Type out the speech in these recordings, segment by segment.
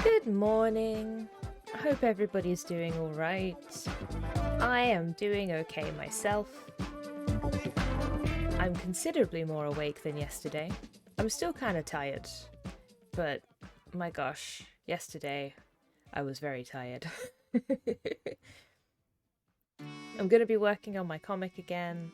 Good morning. I hope everybody's doing all right. I am doing okay myself. I'm considerably more awake than yesterday. I'm still kind of tired, but my gosh, yesterday I was very tired. I'm going to be working on my comic again.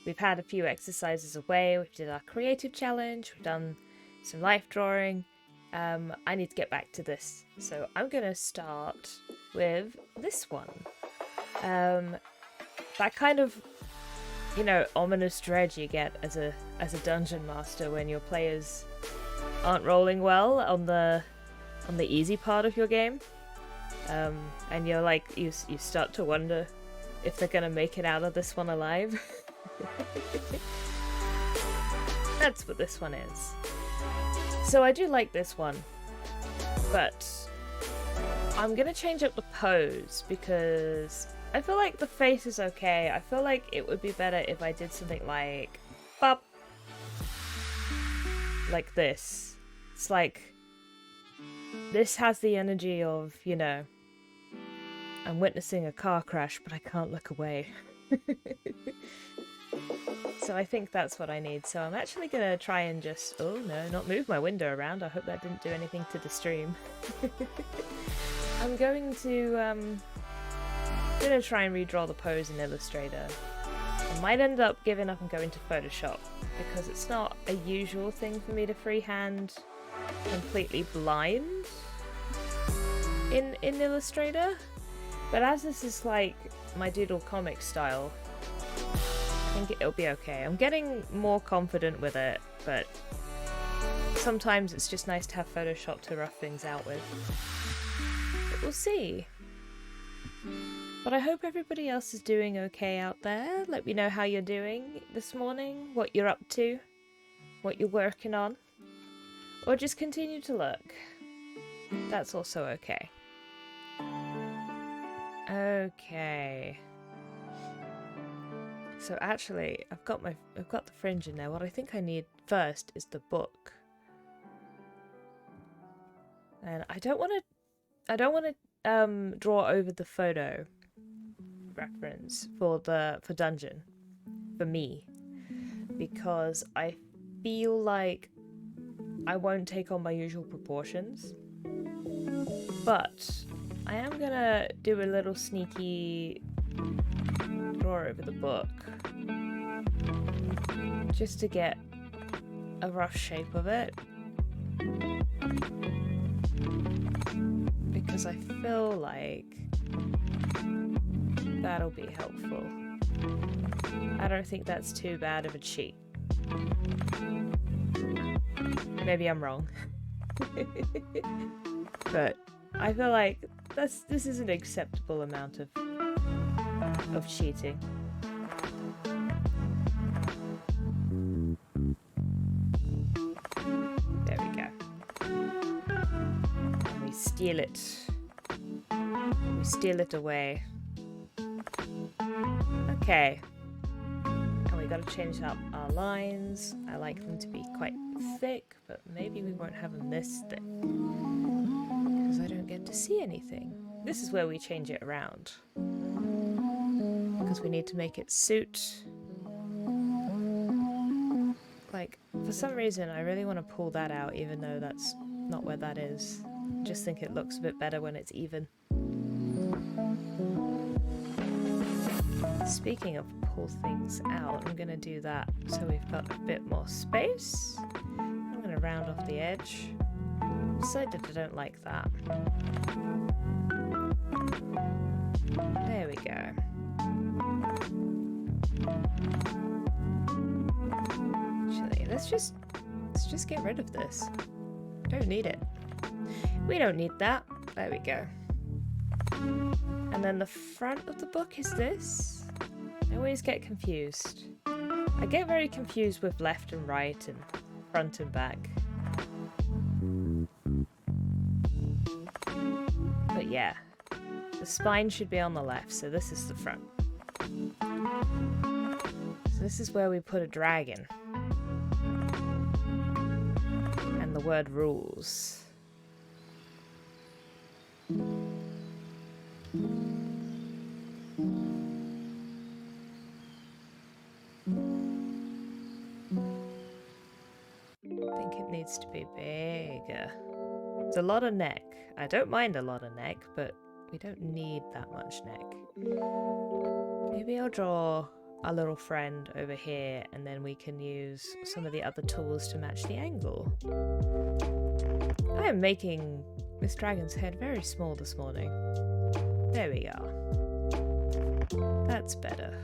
We've had a few exercises away. We did our creative challenge. We've done some life drawing. I need to get back to this. So I'm going to start with this one. That kind of, ominous dread you get as a dungeon master when your players aren't rolling well on the easy part of your game. And you're like, you start to wonder if they're going to make it out of this one alive. That's what this one is. So I do like this one, but I'm going to change up the pose because I feel like the face is okay. I feel like it would be better if I did something like bop, like this. It's like this has the energy of, I'm witnessing a car crash, but I can't look away. So I think that's what I need. So I'm actually going to try and just... Oh, no, not move my window around. I hope that didn't do anything to the stream. I'm going to try and redraw the pose in Illustrator. I might end up giving up and going to Photoshop because it's not a usual thing for me to freehand completely blind in Illustrator. But as this is like my doodle comic style, I think it'll be okay. I'm getting more confident with it, but sometimes it's just nice to have Photoshop to rough things out with. But we'll see. But I hope everybody else is doing okay out there. Let me know how you're doing this morning, what you're up to, what you're working on. Or just continue to look. That's also okay. Okay. So actually, I've got the fringe in there. What I think I need first is the book. And I don't want to draw over the photo reference for dungeon for me, because I feel like I won't take on my usual proportions. But I am gonna do a little sneaky draw over the book just to get a rough shape of it, because I feel like that'll be helpful. I don't think that's too bad of a cheat. Maybe I'm wrong. But I feel like this is an acceptable amount of cheating. There we go. And we steal it. We steal it away. Okay. And we gotta change up our lines. I like them to be quite thick, but maybe we won't have them this thick, because I don't get to see anything. This is where we change it around, because we need to make it suit. Like, for some reason I really want to pull that out, even though that's not where that is. I just think it looks a bit better when it's even. Speaking of pull things out, I'm gonna do that so we've got a bit more space. I'm gonna round off the edge. Decided I don't like that. There we go. Actually, let's just get rid of this. Don't need it. We don't need that. There we go. And then the front of the book is this. I always get confused. I get very confused with left and right and front and back. But yeah, the spine should be on the left, so this is the front. So this is where we put a dragon. And the word rules. I think it needs to be bigger. It's a lot of neck. I don't mind a lot of neck, but we don't need that much neck. Maybe I'll draw our little friend over here, and then we can use some of the other tools to match the angle. I am making this dragon's head very small this morning. There we are. That's better.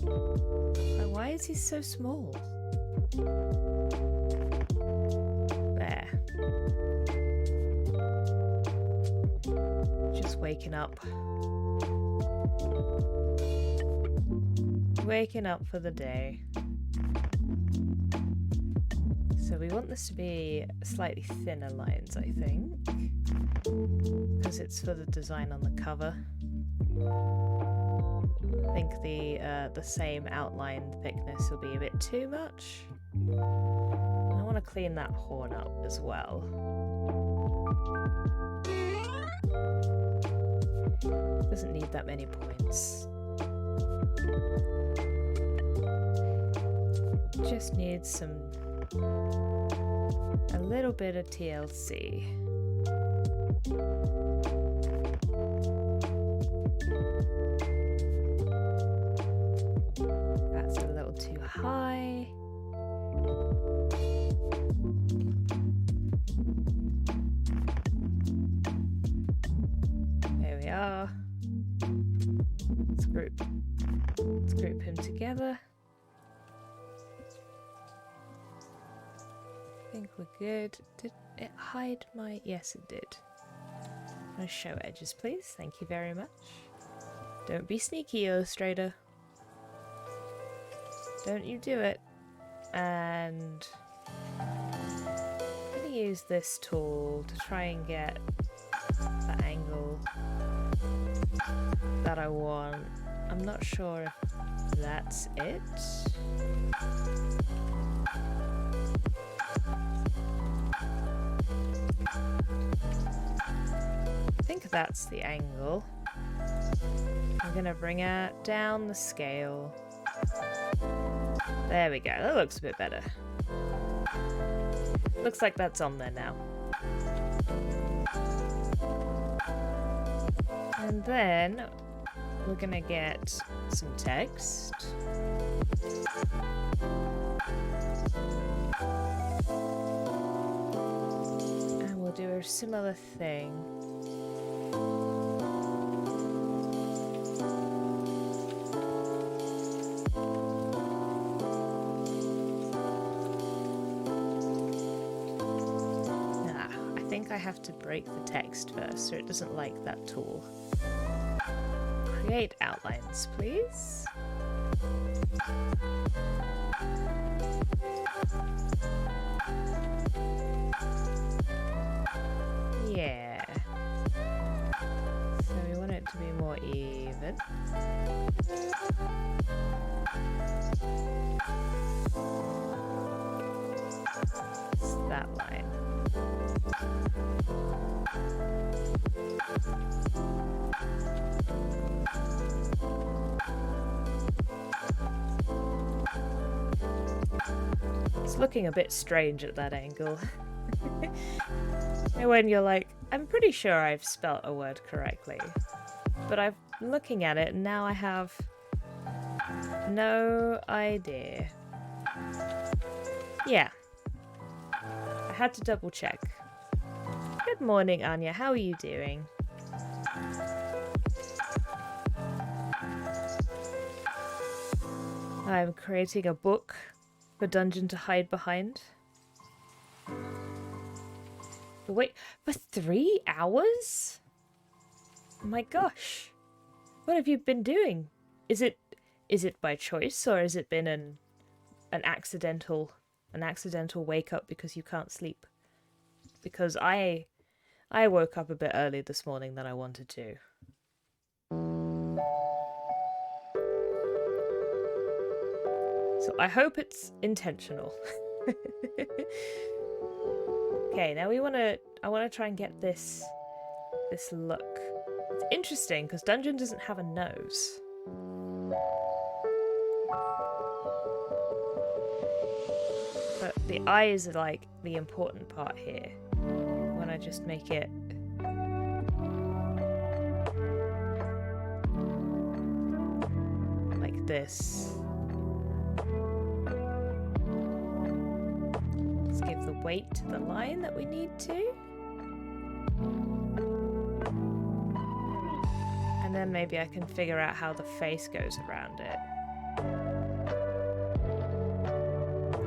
But why is he so small? There. Just waking up. Waking up for the day. So we want this to be slightly thinner lines, I think, because it's for the design on the cover. I think the same outline thickness will be a bit too much. I want to clean that horn up as well. Doesn't need that many points. Just needs a little bit of TLC. That's a little too high. There we are. Let's group him together. I think we're good. Did it hide my... Yes, it did. I'm going to show edges, please. Thank you very much. Don't be sneaky, illustrator. Don't you do it. And I'm going to use this tool to try and get the angle that I want. I'm not sure if that's it. I think that's the angle. I'm gonna bring it down the scale. There we go, that looks a bit better. Looks like that's on there now. And then we're gonna get some text. And we'll do a similar thing. I have to break the text first so it doesn't like that tool. Create outlines, please. Yeah. So we want it to be more even. It's that line. It's looking a bit strange at that angle. And when you're like, I'm pretty sure I've spelt a word correctly, but I'm looking at it and now I have no idea. Yeah. I had to double check. Good morning, Anya. How are you doing? I'm creating a book for Dungeon to hide behind. But wait, for 3 hours? Oh my gosh. What have you been doing? Is it by choice, or has it been an accidental wake up because you can't sleep? Because I woke up a bit early this morning than I wanted to. So I hope it's intentional. Okay, now I want to try and get this look. It's interesting because Dungeon doesn't have a nose. But the eyes are like the important part here. I want to just make it like this. Let's give the weight to the line that we need to. And then maybe I can figure out how the face goes around it.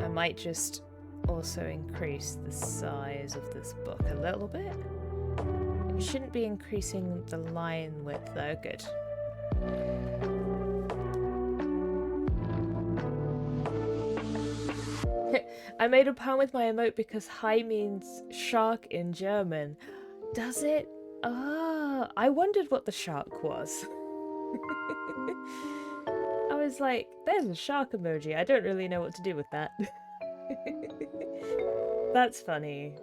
I might just also increase the size of this book a little bit. It shouldn't be increasing the line width though. Good. I made a pun with my emote because "hi" means shark in German. Does it? Ah, I wondered what the shark was. I was like, there's a shark emoji. I don't really know what to do with that. That's funny.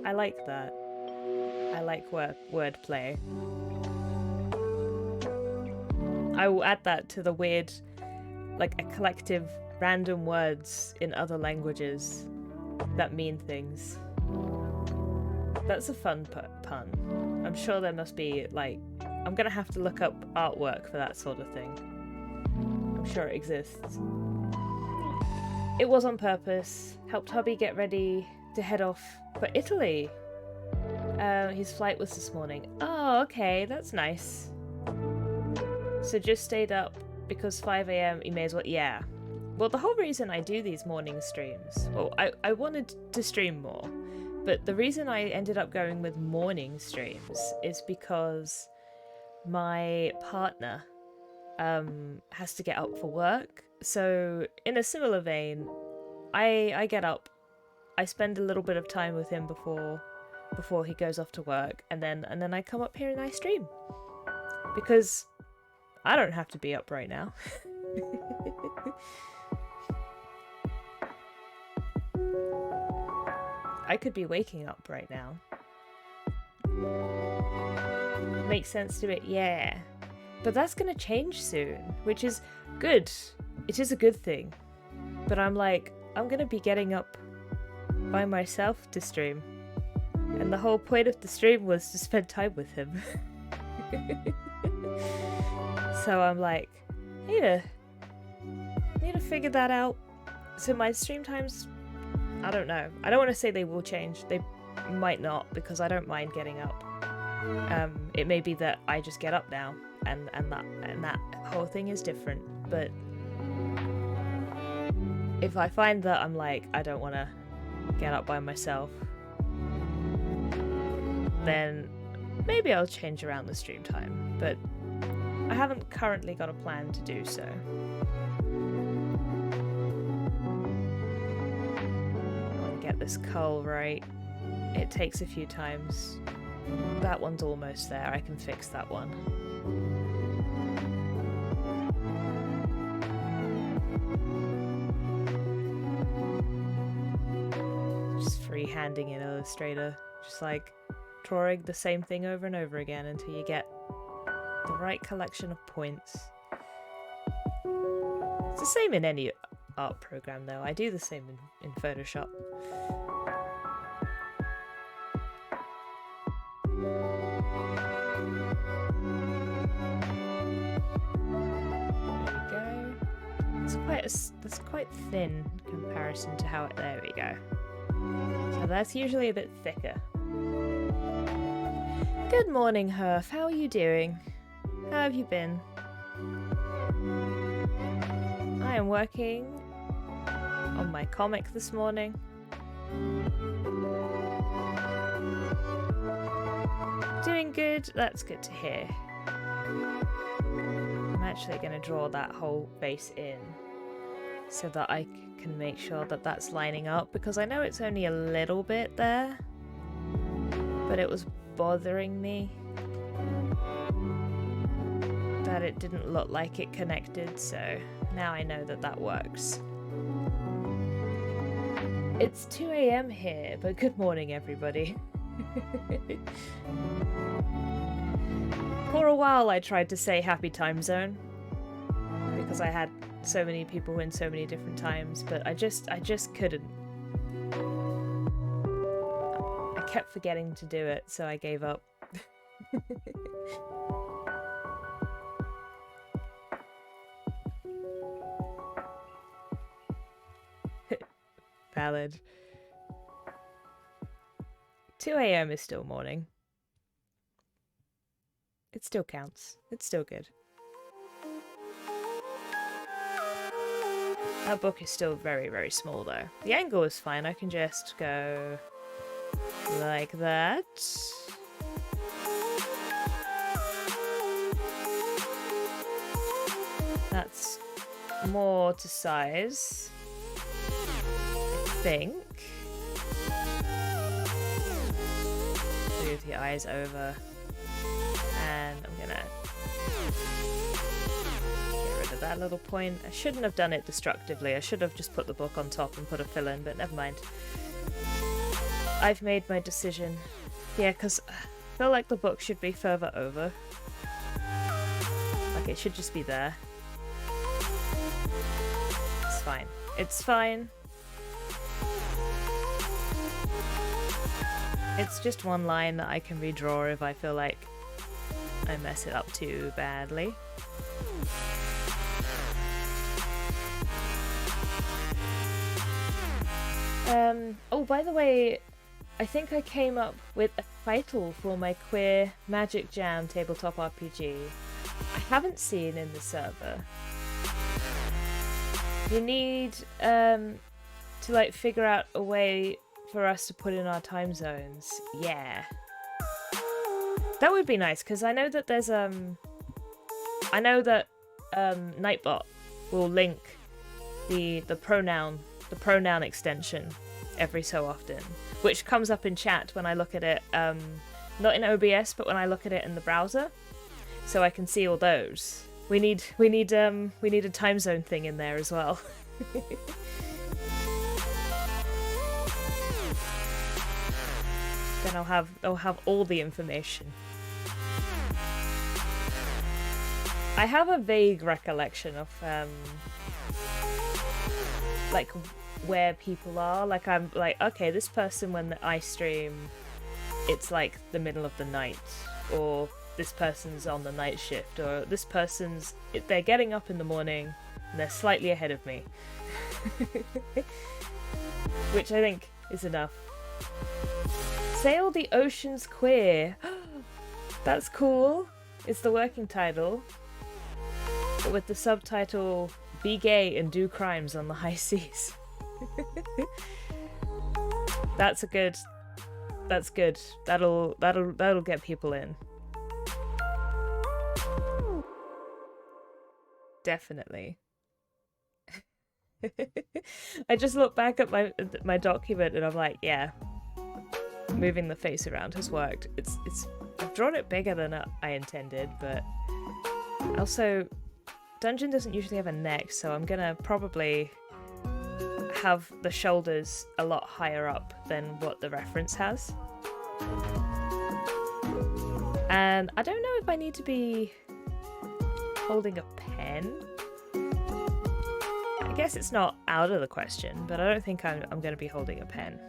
I like that. I like wordplay. I will add that to the weird, like a collective random words in other languages that mean things. That's a fun pun. I'm sure there must be, like, I'm gonna have to look up artwork for that sort of thing. I'm sure it exists. It was on purpose. Helped hubby get ready to head off for Italy. His flight was this morning. Oh, okay, that's nice. So just stayed up because 5 AM, you may as well, yeah. well, the whole reason I do these morning streams, well, I wanted to stream more, but the reason I ended up going with morning streams is because my partner has to get up for work. So in a similar vein, I get up, I spend a little bit of time with him before he goes off to work, and then I come up here and I stream. Because I don't have to be up right now. I could be waking up right now. Makes sense to it, yeah. But that's gonna change soon, which is good. It is a good thing. But I'm like, I'm gonna be getting up by myself to stream. And the whole point of the stream was to spend time with him. So I'm like, I need to figure that out. So my stream times, I don't know. I don't want to say they will change. They might not, because I don't mind getting up. It may be that I just get up now, and that whole thing is different. But if I find that I'm like, I don't want to get up by myself, then maybe I'll change around the stream time. But I haven't currently got a plan to do so. I want to get this cull right. It takes a few times. That one's almost there. I can fix that one. Just freehanding in Illustrator. Just like drawing the same thing over and over again until you get the right collection of points. It's the same in any art program though. I do the same in Photoshop. There we go. It's quite thin in comparison to how it, there we go. So that's usually a bit thicker. Good morning, Herf. How are you doing? How have you been? I am working on my comic this morning. Doing good? That's good to hear. I'm actually going to draw that whole face in so that I can make sure that that's lining up, because I know it's only a little bit there, but it was bothering me that it didn't look like it connected, so now I know that that works. It's 2 AM here, but good morning everybody. For a while I tried to say happy time zone, because I had so many people in so many different times, but I just couldn't. I kept forgetting to do it, so I gave up. Valid. 2 AM is still morning. It still counts. It's still good. That book is still very, very small though. The angle is fine. I can just go like that. That's more to size, I think. Move the eyes over, and I'm gonna get rid of that little point. I shouldn't have done it destructively. I should have just put the book on top and put a fill in, but never mind. I've made my decision. Yeah, because I feel like the book should be further over. Like, it should just be there. It's fine. It's fine. It's just one line that I can redraw if I feel like I mess it up too badly. Oh, by the way, I think I came up with a title for my queer Magic Jam tabletop RPG. I haven't seen in the server. You need to like figure out a way for us to put in our time zones. Yeah. That would be nice, because I know that there's Nightbot will link the pronoun extension every so often, which comes up in chat when I look at it, not in OBS, but when I look at it in the browser, so I can see all those. We need a time zone thing in there as well. Then I'll have all the information. I have a vague recollection of like where people are. Like I'm like, okay, this person when I stream, it's like the middle of the night, or this person's on the night shift, or this person's they're getting up in the morning and they're slightly ahead of me. Which I think is enough. Sail the Oceans Queer. That's cool. It's the working title. But with the subtitle, Be Gay and Do Crimes on the High Seas. That's good. That'll get people in. Definitely. I just look back at my document and I'm like, yeah, moving the face around has worked. I've drawn it bigger than I intended, but also Dungeon doesn't usually have a neck, so I'm gonna probably have the shoulders a lot higher up than what the reference has. And I don't know if I need to be holding a pen. I guess it's not out of the question, but I don't think I'm going to be holding a pen.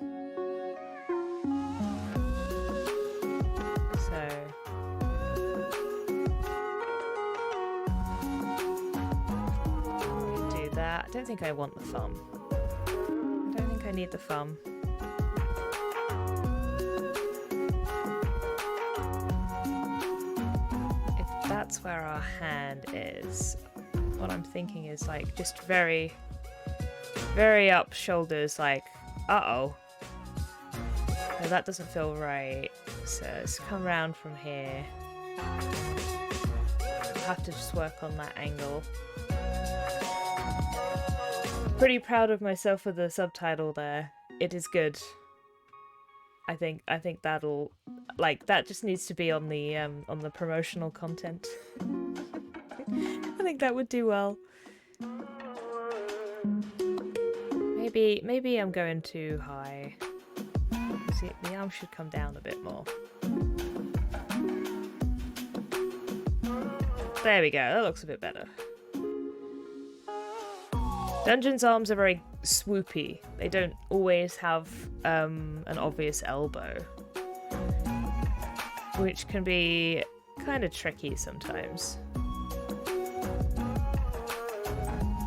So we can do that. I don't think I want the thumb. I don't think I need the thumb. If that's where our hand is, what I'm thinking is like just very, very up shoulders, like, uh-oh. No, that doesn't feel right. So let's come around from here. I'll have to just work on that angle. Pretty proud of myself with the subtitle there. It is good. I think that'll, like, that just needs to be on the promotional content. I think that would do well. Maybe I'm going too high. See, the arm should come down a bit more. There we go, that looks a bit better. Dungeon's arms are very swoopy. They don't always have an obvious elbow, which can be kind of tricky sometimes.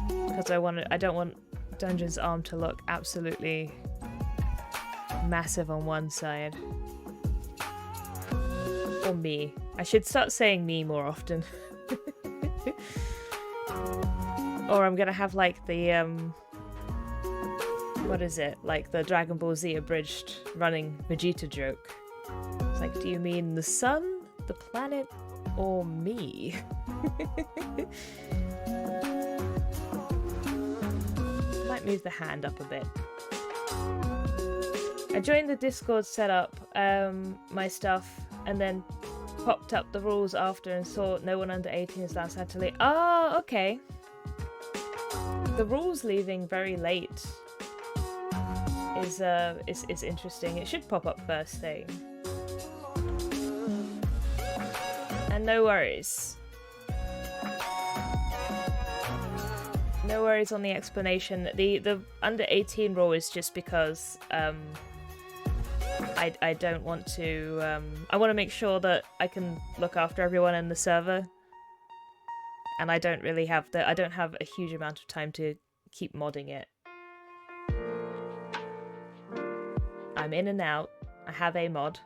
Because I don't want Dungeon's arm to look absolutely massive on one side. Or me. I should start saying me more often. Or I'm gonna have like the what is it? Like the Dragon Ball Z abridged running Vegeta joke. It's like, do you mean the sun, the planet, or me? Might move the hand up a bit. I joined the Discord setup, my stuff, and then popped up the rules after and saw no one under 18 is allowed to leave. Oh, okay. The rules leaving very late is interesting. It should pop up first thing. And no worries. No worries on the explanation. The under 18 rule is just because I don't want to I want to make sure that I can look after everyone in the server. And I don't have a huge amount of time to keep modding it. I'm in and out. I have a mod.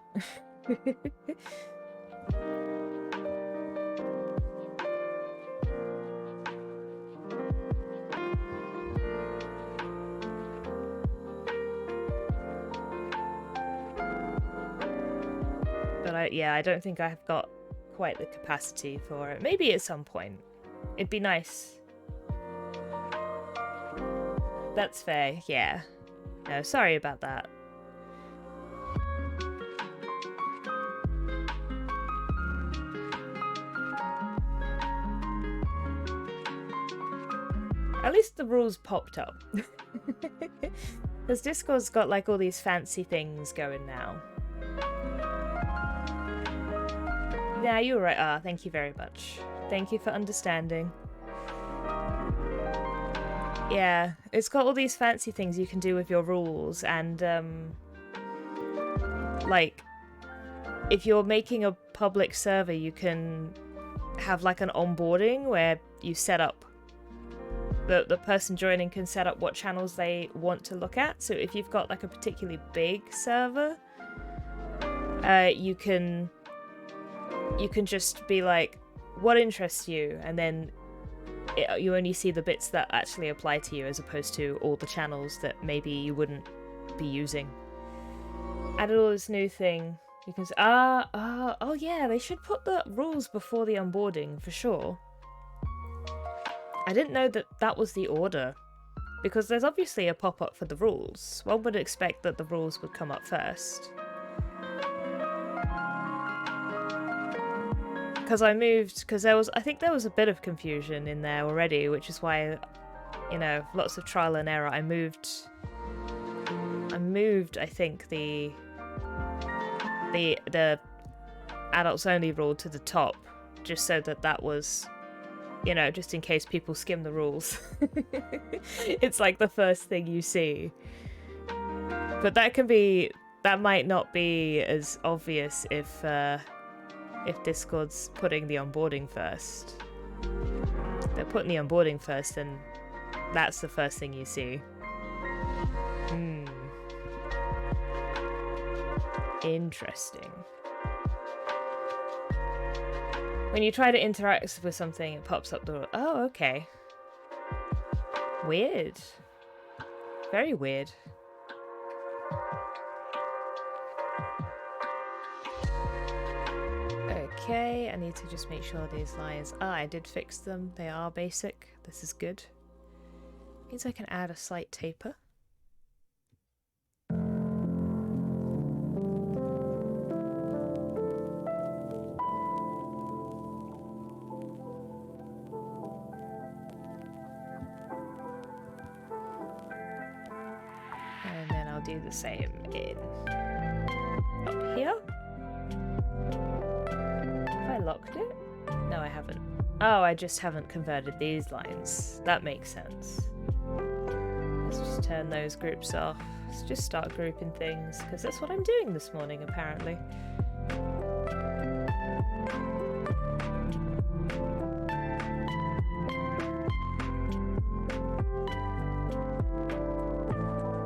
But I don't think I've got quite the capacity for it. Maybe at some point. It'd be nice. That's fair, yeah. No, sorry about that. At least the rules popped up. Because Discord's got like all these fancy things going now. Yeah, you were right. Ah, thank you very much. Thank you for understanding. Yeah, it's got all these fancy things you can do with your rules, and like if you're making a public server, you can have like an onboarding where you set up the person joining can set up what channels they want to look at. So if you've got like a particularly big server, you can just be like, what interests you, and then you only see the bits that actually apply to you, as opposed to all the channels that maybe you wouldn't be using. Added all this new thing. You can say, oh yeah, they should put the rules before the onboarding for sure. I didn't know that that was the order, because there's obviously a pop-up for the rules. One would expect that the rules would come up first. Because I think there was a bit of confusion in there already, which is why, you know, lots of trial and error. I moved, I think, the adults only rule to the top, just so that was, you know, just in case people skim the rules. It's like the first thing you see. But that might not be as obvious if Discord's putting the onboarding first. If they're putting the onboarding first, then that's the first thing you see. Interesting. When you try to interact with something, it pops up the... Oh, okay. Weird. Very weird. Okay, I need to just make sure these lines... Ah, I did fix them. They are basic. This is good. Means I can add a slight taper. And then I'll do the same in up here. Have I locked it? No, I haven't. Oh, I just haven't converted these lines. That makes sense. Let's just turn those groups off. Let's just start grouping things, because that's what I'm doing this morning, apparently.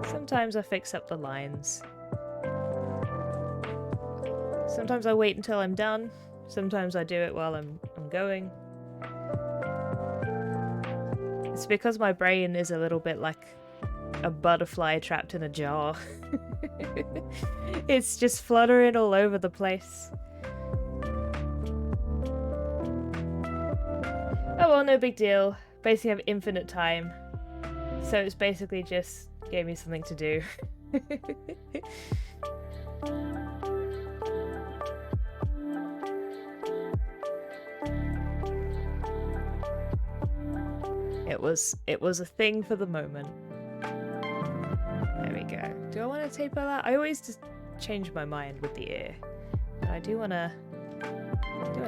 Sometimes I fix up the lines. Sometimes I wait until I'm done. Sometimes I do it while I'm going. It's because my brain is a little bit like a butterfly trapped in a jar. It's just fluttering all over the place. Oh well, no big deal. Basically I have infinite time. So it's basically just gave me something to do. It was a thing for the moment. There we go. Do I want to taper that? I always just change my mind with the ear. But I do want to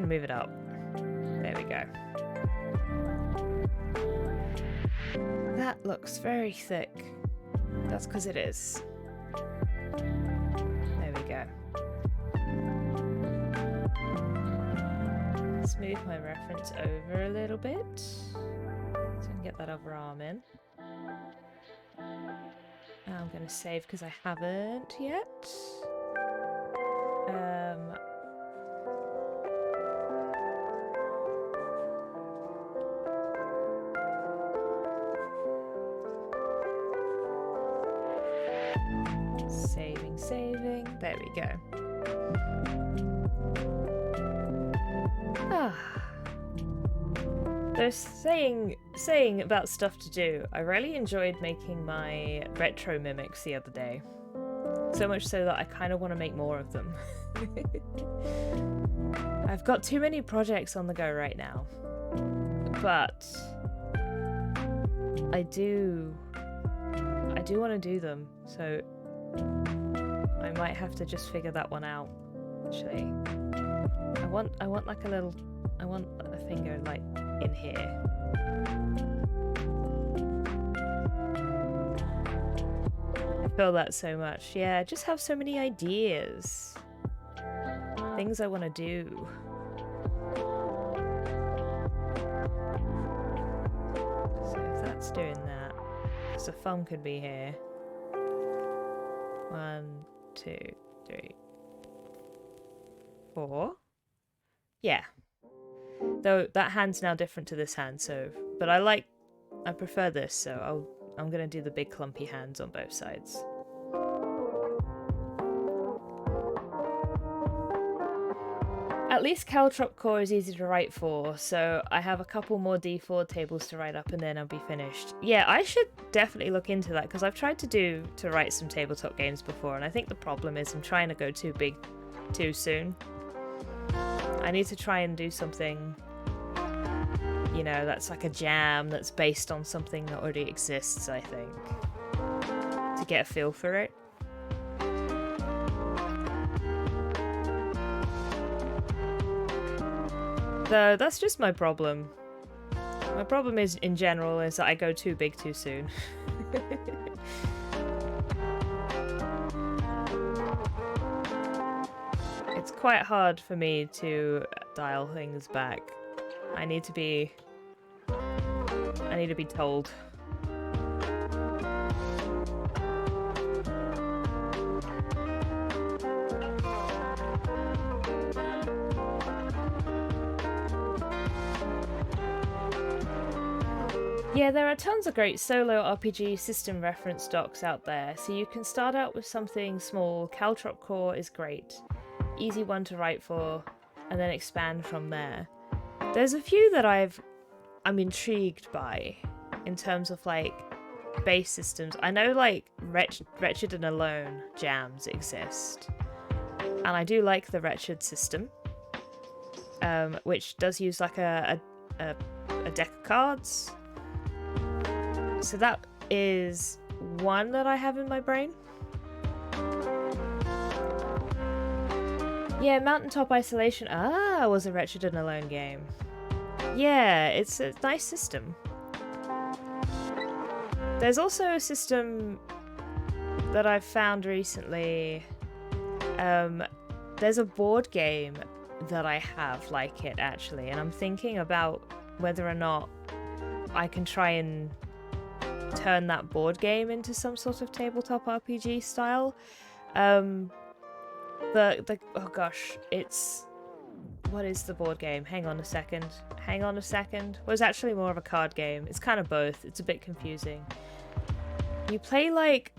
move it up. There we go. That looks very thick. That's because it is. There we go. Smooth my reference over a little bit. So I can get that other arm in. I'm going to save because I haven't yet. Saving. There we go. Ah. There's saying about stuff to do. I really enjoyed making my retro mimics the other day. So much so that I kind of want to make more of them. I've got too many projects on the go right now. But I do want to do them, so I might have to just figure that one out. Actually, I want like a little, I want a finger like in here. I feel that so much. Yeah, I just have so many ideas, things I want to do. So if that's doing that, because the thumb could be here. 1, 2, 3, 4. Yeah. Though that hand's now different to this hand, so but I prefer this, so I'm gonna do the big clumpy hands on both sides. At least Caltrop Core is easy to write for, so I have a couple more D4 tables to write up and then I'll be finished. Yeah, I should definitely look into that, because I've tried to write some tabletop games before, and I think the problem is I'm trying to go too big too soon. I need to try and do something, you know, that's like a jam that's based on something that already exists, I think, to get a feel for it. Though that's just my problem. My problem is, in general, is that I go too big too soon. It's quite hard for me to dial things back. I need to be told. Yeah, there are tons of great solo RPG system reference docs out there, so you can start out with something small. Caltrop Core is great. Easy one to write for, and then expand from there. There's a few that I'm intrigued by, in terms of like base systems. I know like Wretched and Alone jams exist, and I do like the Wretched system, which does use like a deck of cards. So that is one that I have in my brain. Yeah, Mountaintop Isolation was a Wretched and Alone game. Yeah, it's a nice system. There's also a system that I've found recently. There's a board game that I have like it, actually, and I'm thinking about whether or not I can try and turn that board game into some sort of tabletop RPG style. Oh gosh, what is the board game? Hang on a second. Well, it's actually more of a card game. It's kind of both. It's a bit confusing. You play like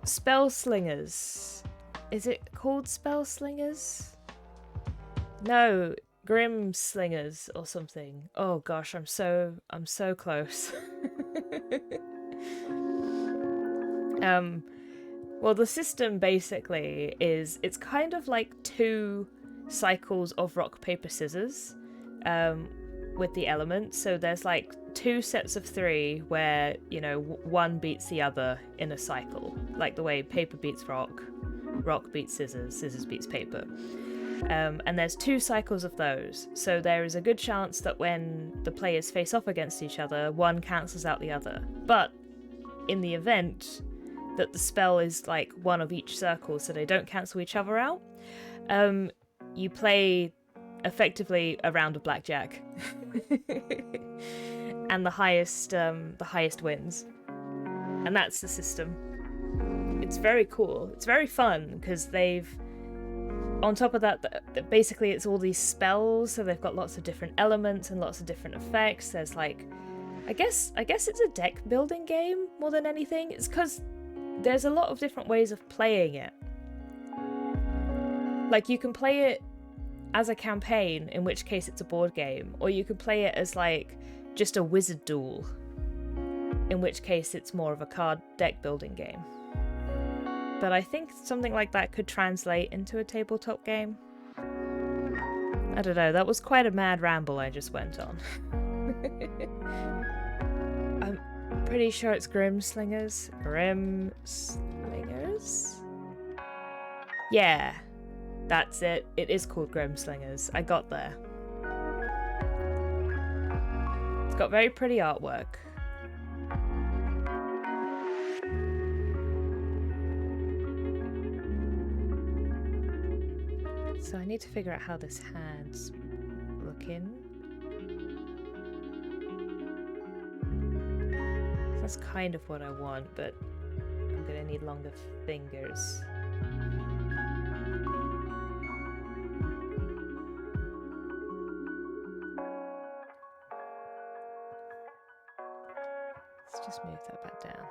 Spell Slingers. Is it called Spell Slingers? No, Grim Slingers or something. Oh gosh, I'm so close. Well, the system basically is, it's kind of like 2 cycles of rock, paper, scissors with the elements. So there's like 2 sets of 3 where, you know, one beats the other in a cycle, like the way paper beats rock, rock beats scissors, scissors beats paper. And there's 2 cycles of those, so there is a good chance that when the players face off against each other, one cancels out the other. But in the event that the spell is like one of each circle, so they don't cancel each other out, you play effectively a round of blackjack. And the highest wins. And that's the system. It's very cool. It's very fun, because on top of that, basically it's all these spells, so they've got lots of different elements and lots of different effects. There's like, I guess it's a deck building game more than anything. It's because there's a lot of different ways of playing it. Like, you can play it as a campaign, in which case it's a board game, or you could play it as like just a wizard duel, in which case it's more of a card deck building game. But I think something like that could translate into a tabletop game. I don't know, that was quite a mad ramble I just went on. I'm pretty sure it's Grimslingers. Grimslingers? Yeah, that's it. It is called Grimslingers. I got there. It's got very pretty artwork. So I need to figure out how this hand's looking. That's kind of what I want, but I'm gonna need longer fingers. Let's just move that back down.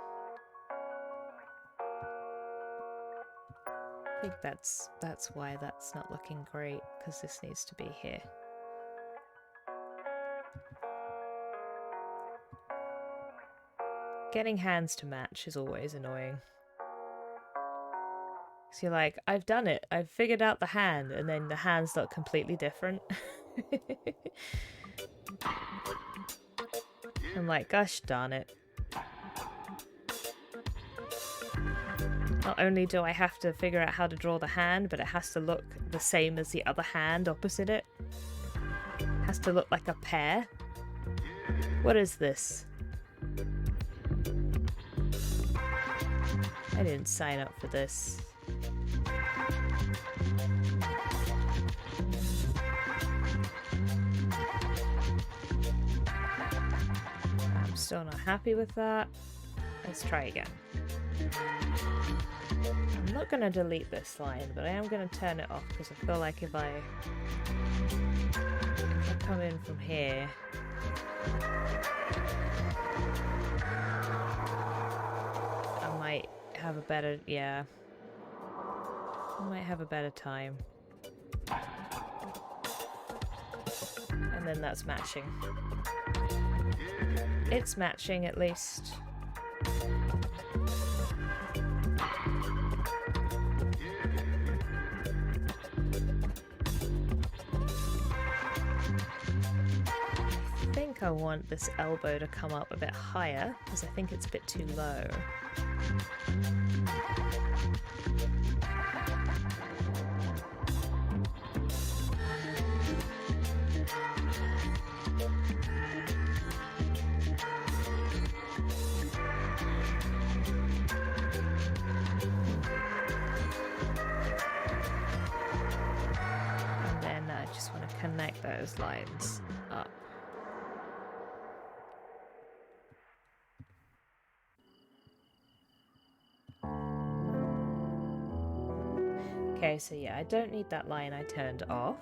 I think that's why that's not looking great, because this needs to be here. Getting hands to match is always annoying. So you're like, I've done it, I've figured out the hand, and then the hands look completely different. I'm like, gosh darn it. Not only do I have to figure out how to draw the hand, but it has to look the same as the other hand opposite it. It has to look like a pair. What is this? I didn't sign up for this. I'm still not happy with that. Let's try again. I'm not going to delete this line, but I am going to turn it off because I feel like if I come in from here, I might have a better, I might have a better time. And then that's matching. It's matching at least. I want this elbow to come up a bit higher because I think it's a bit too low. And then I just want to connect those lines up. Okay, so yeah, I don't need that line I turned off.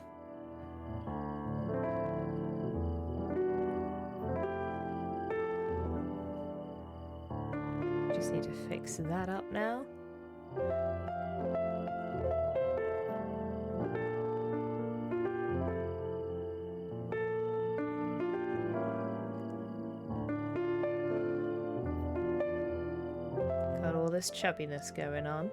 Just need to fix that up now. Got all this chubbiness going on.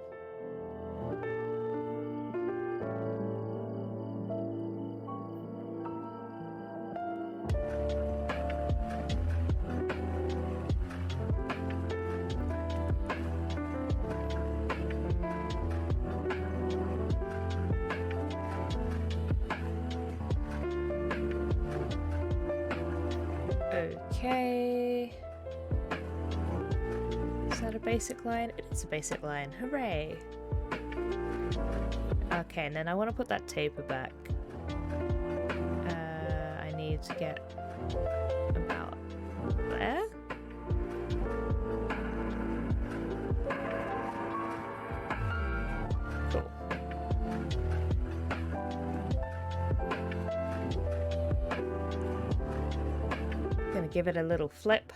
Okay. Is that a basic line? It is a basic line. Hooray! Okay, and then I want to put that taper back. I need to get about there. Cool. Gonna give it a little flip.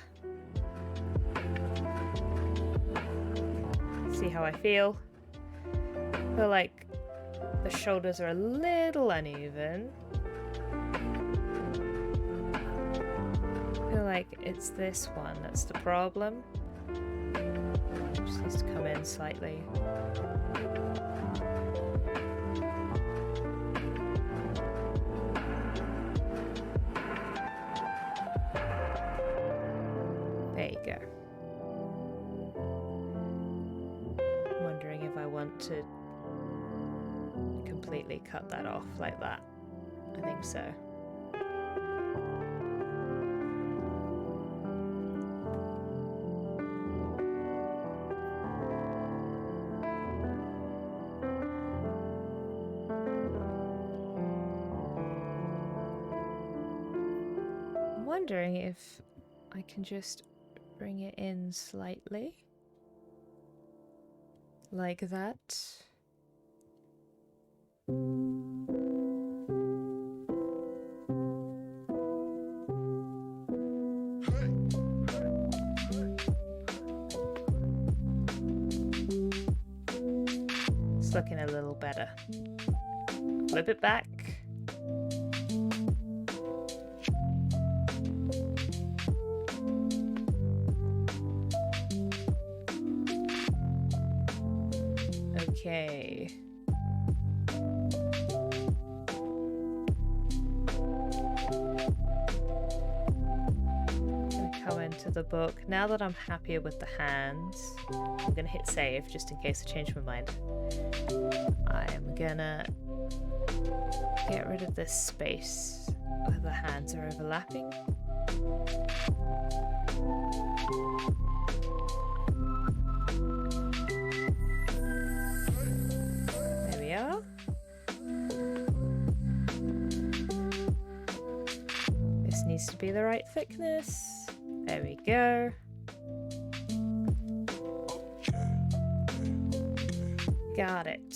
See how I feel. I feel like the shoulders are a little uneven. I feel like it's this one that's the problem. Just needs to come in slightly. There you go. I'm wondering if I want to completely cut that off like that. I think so. I'm wondering if I can just bring it in slightly. Like that. It's looking a little better. Flip it back. Okay. Come into the book. Now that I'm happier with the hands, I'm gonna hit save just in case I change my mind. I'm gonna get rid of this space where the hands are overlapping. There we are. This needs to be the right thickness. There we go. Got it.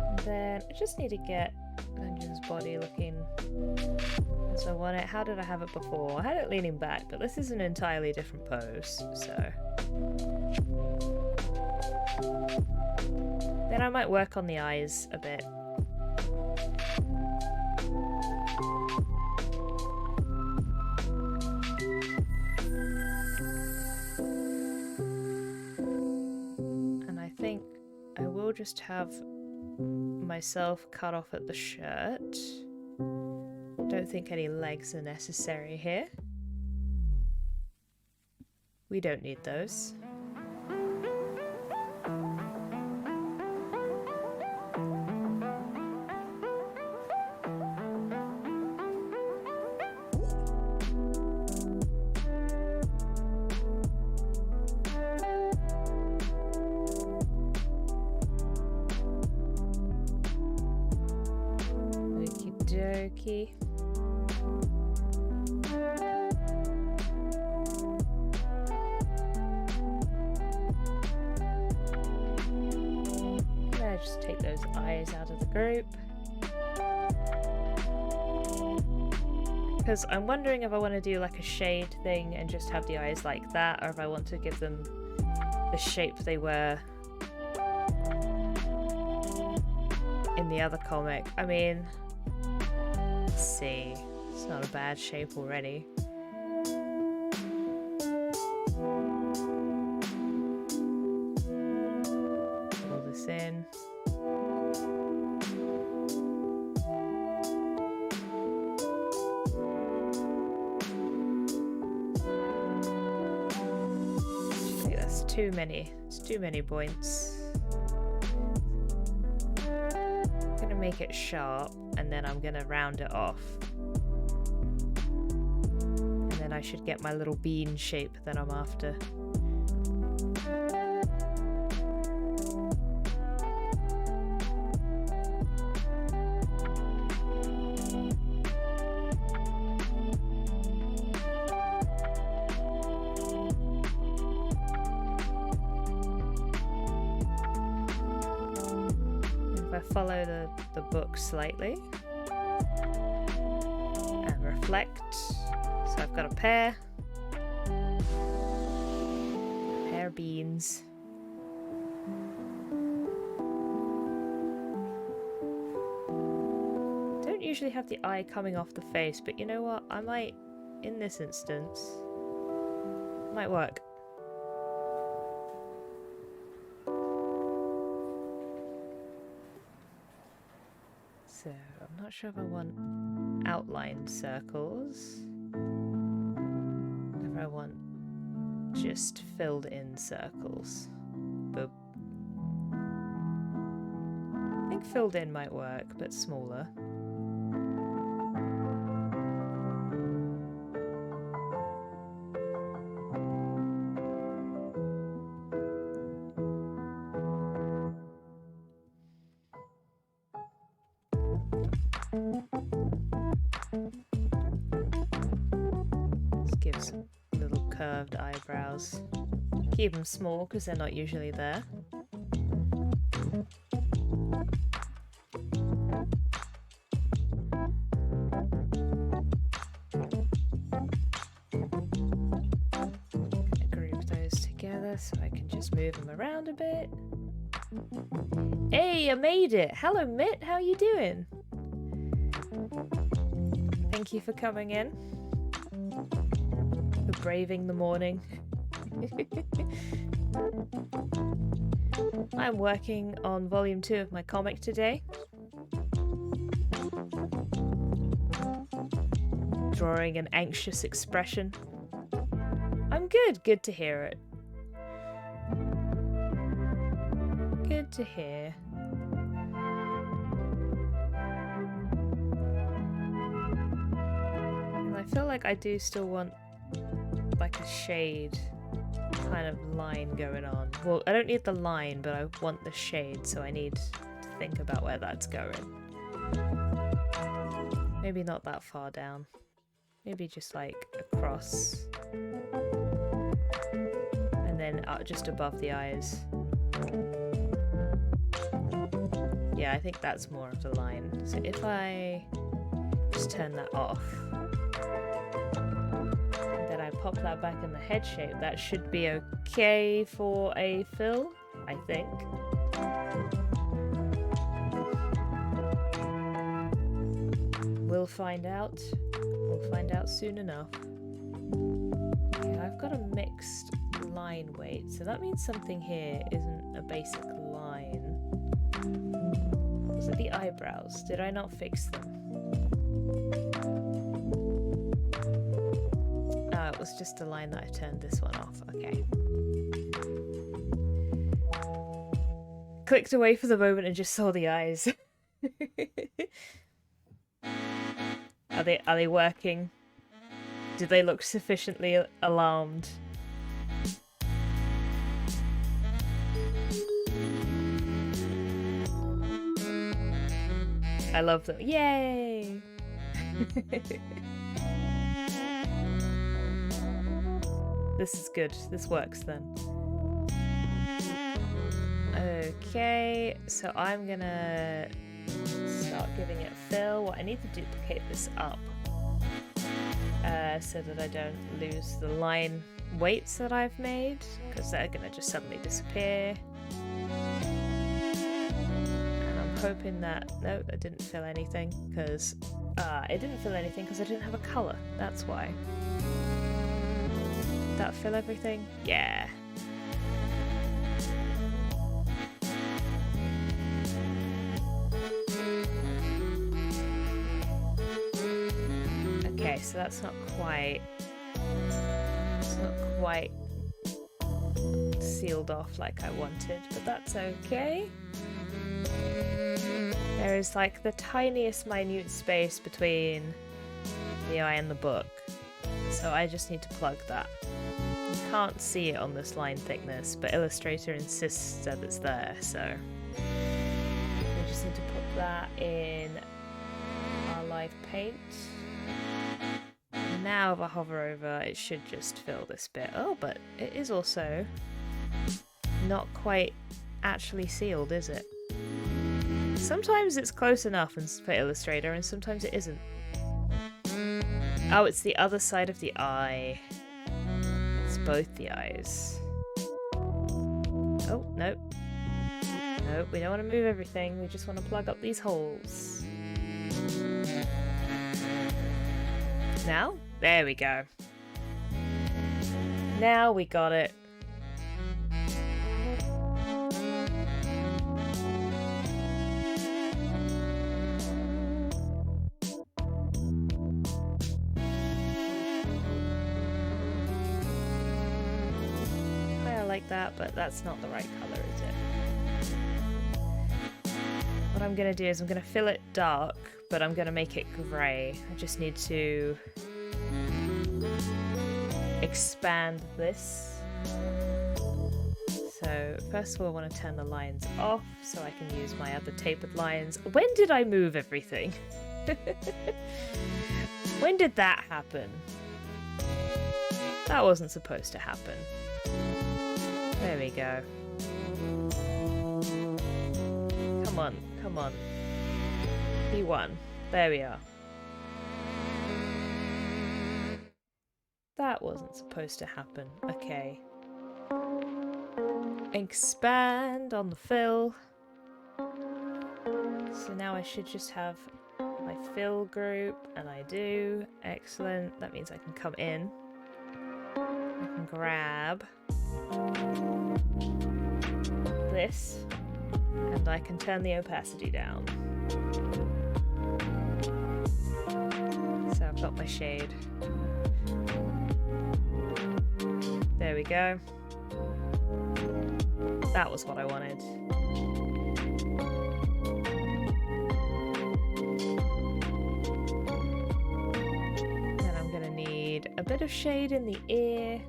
And then I just need to get Dungeon's body looking as I want it. How did I have it before? I had it leaning back, but this is an entirely different pose, so... Then I might work on the eyes a bit. And I think I will just have myself cut off at the shirt. Don't think any legs are necessary here. We don't need those. Okie dokie. Just take those eyes out of the group. Because I'm wondering if I want to do like a shade thing and just have the eyes like that, or if I want to give them the shape they were in the other comic. I mean, let's see. It's not a bad shape already. Pull this in. Too many. It's too many points. I'm gonna make it sharp and then I'm gonna round it off. And then I should get my little bean shape that I'm after. Follow the book slightly and reflect. So I've got a pair. A pair of beans. Don't usually have the eye coming off the face, but you know what? I might, in this instance, might work. So, I'm not sure if I want outlined circles, if I want just filled in circles. Boop. I think filled in might work, but smaller. Give some little curved eyebrows. Keep them small because they're not usually there. Group those together so I can just move them around a bit. Hey, I made it! Hello, Mitt, how you doing? Thank you for coming in. For braving the morning. I'm working on volume 2 of my comic today. Drawing an anxious expression. I'm good, good to hear it. Good to hear. And I feel like I do still want like a shade kind of line going on. Well, I don't need the line, but I want the shade, so I need to think about where that's going. Maybe not that far down. Maybe just like across. And then just above the eyes. Yeah, I think that's more of the line. So if I just turn that off, pop that back in the head shape, that should be okay for a fill, I think. We'll find out. We'll find out soon enough. Okay, I've got a mixed line weight, so that means something here isn't a basic line. Was it the eyebrows? Did I not fix them? It was just a line that I turned this one off. Okay. Clicked away for the moment and just saw the eyes. Are they working? Do they look sufficiently alarmed? I love them. Yay! This is good. This works then. Okay, so I'm gonna start giving it fill. Well, I need to duplicate this up so that I don't lose the line weights that I've made, because they're gonna just suddenly disappear. And I'm hoping that... No, I didn't fill anything because... it didn't fill anything because I didn't have a colour. That's why. That fill everything? Yeah. Okay, so that's not quite... It's not quite sealed off like I wanted, but that's okay. There is like the tiniest minute space between the eye and the book, so I just need to plug that. You can't see it on this line thickness, but Illustrator insists that it's there, so we just need to put that in our live paint. Now if I hover over, it should just fill this bit. Oh, but it is also not quite actually sealed, is it? Sometimes it's close enough for Illustrator, and sometimes it isn't. Oh, it's the other side of the eye. It's both the eyes. Oh, no. No, we don't want to move everything. We just want to plug up these holes. Now? There we go. Now we got it. I like that, but that's not the right color, is it? What I'm going to do is I'm going to fill it dark, but I'm going to make it grey. I just need to expand this. So first of all I want to turn the lines off so I can use my other tapered lines. When did I move everything? When did that happen? That wasn't supposed to happen. There we go. Come on, come on. P1. There we are. That wasn't supposed to happen. Okay. Expand on the fill. So now I should just have my fill group, and I do. Excellent. That means I can come in. I can grab this, and I can turn the opacity down. So I've got my shade. There we go. That was what I wanted. Then I'm gonna need a bit of shade in the ear.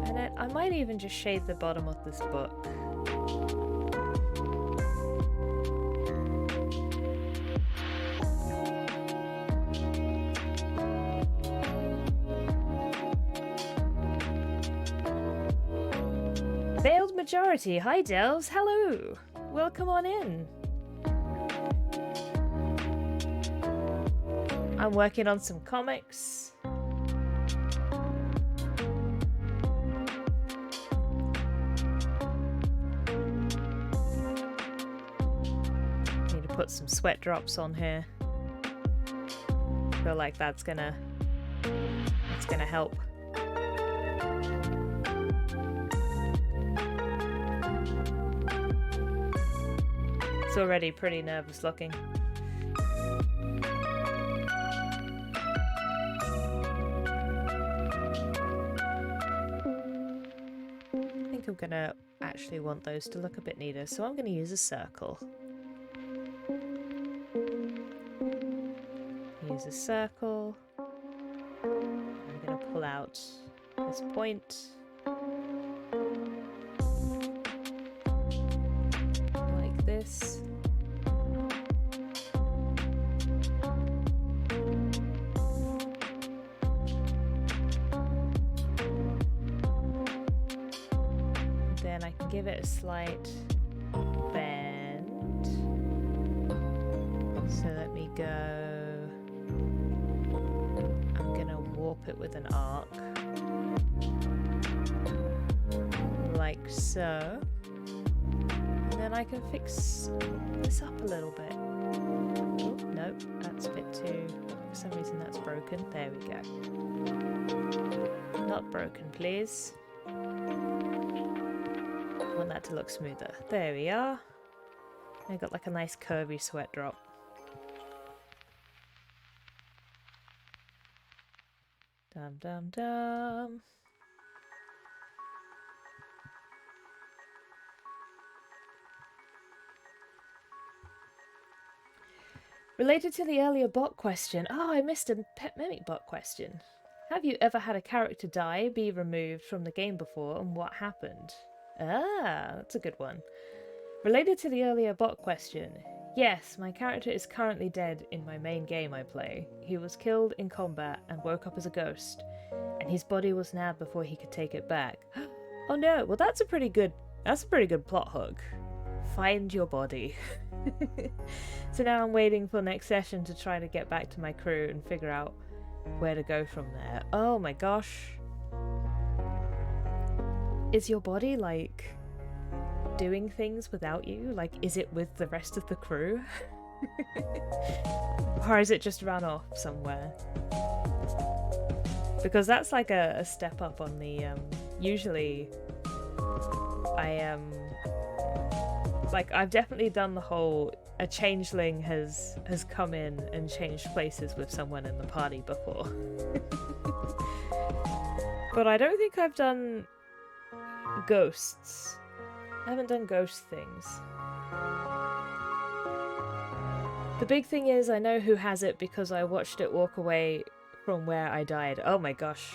And then I might even just shade the bottom of this book. Veiled Majority, hi Delves, hello! Welcome on in. I'm working on some comics. Need to put some sweat drops on here. Feel like that's gonna help. It's already pretty nervous looking. I think I'm gonna actually want those to look a bit neater, so I'm gonna use a circle. Use a circle. I'm gonna pull out this point. Like this. Then I can give it a slight bend. So let me go. I'm gonna warp it with an arc. Like so. And then I can fix this up a little bit. Oh, no, that's a bit too... For some reason that's broken. There we go. Not broken, please. I want that to look smoother. There we are. I got like a nice curvy sweat drop. Dum dum dum. Related to the earlier bot question. Oh, I missed a Pet Mimic bot question. Have you ever had a character die, be removed from the game before, and what happened? Ah, that's a good one. Related to the earlier bot question. Yes, my character is currently dead in my main game I play. He was killed in combat and woke up as a ghost, and his body was nabbed before he could take it back. Oh no, well that's a pretty good plot hook. Find your body. So now I'm waiting for next session to try to get back to my crew and figure out where to go from there. Oh my gosh. Is your body, like, doing things without you? Like, is it with the rest of the crew? Or is it just run off somewhere? Because that's like a step up on the, usually I am, like, I've definitely done the whole, a changeling has come in and changed places with someone in the party before. But I don't think I've done ghosts. I haven't done ghost things. The big thing is I know who has it because I watched it walk away from where I died. Oh my gosh,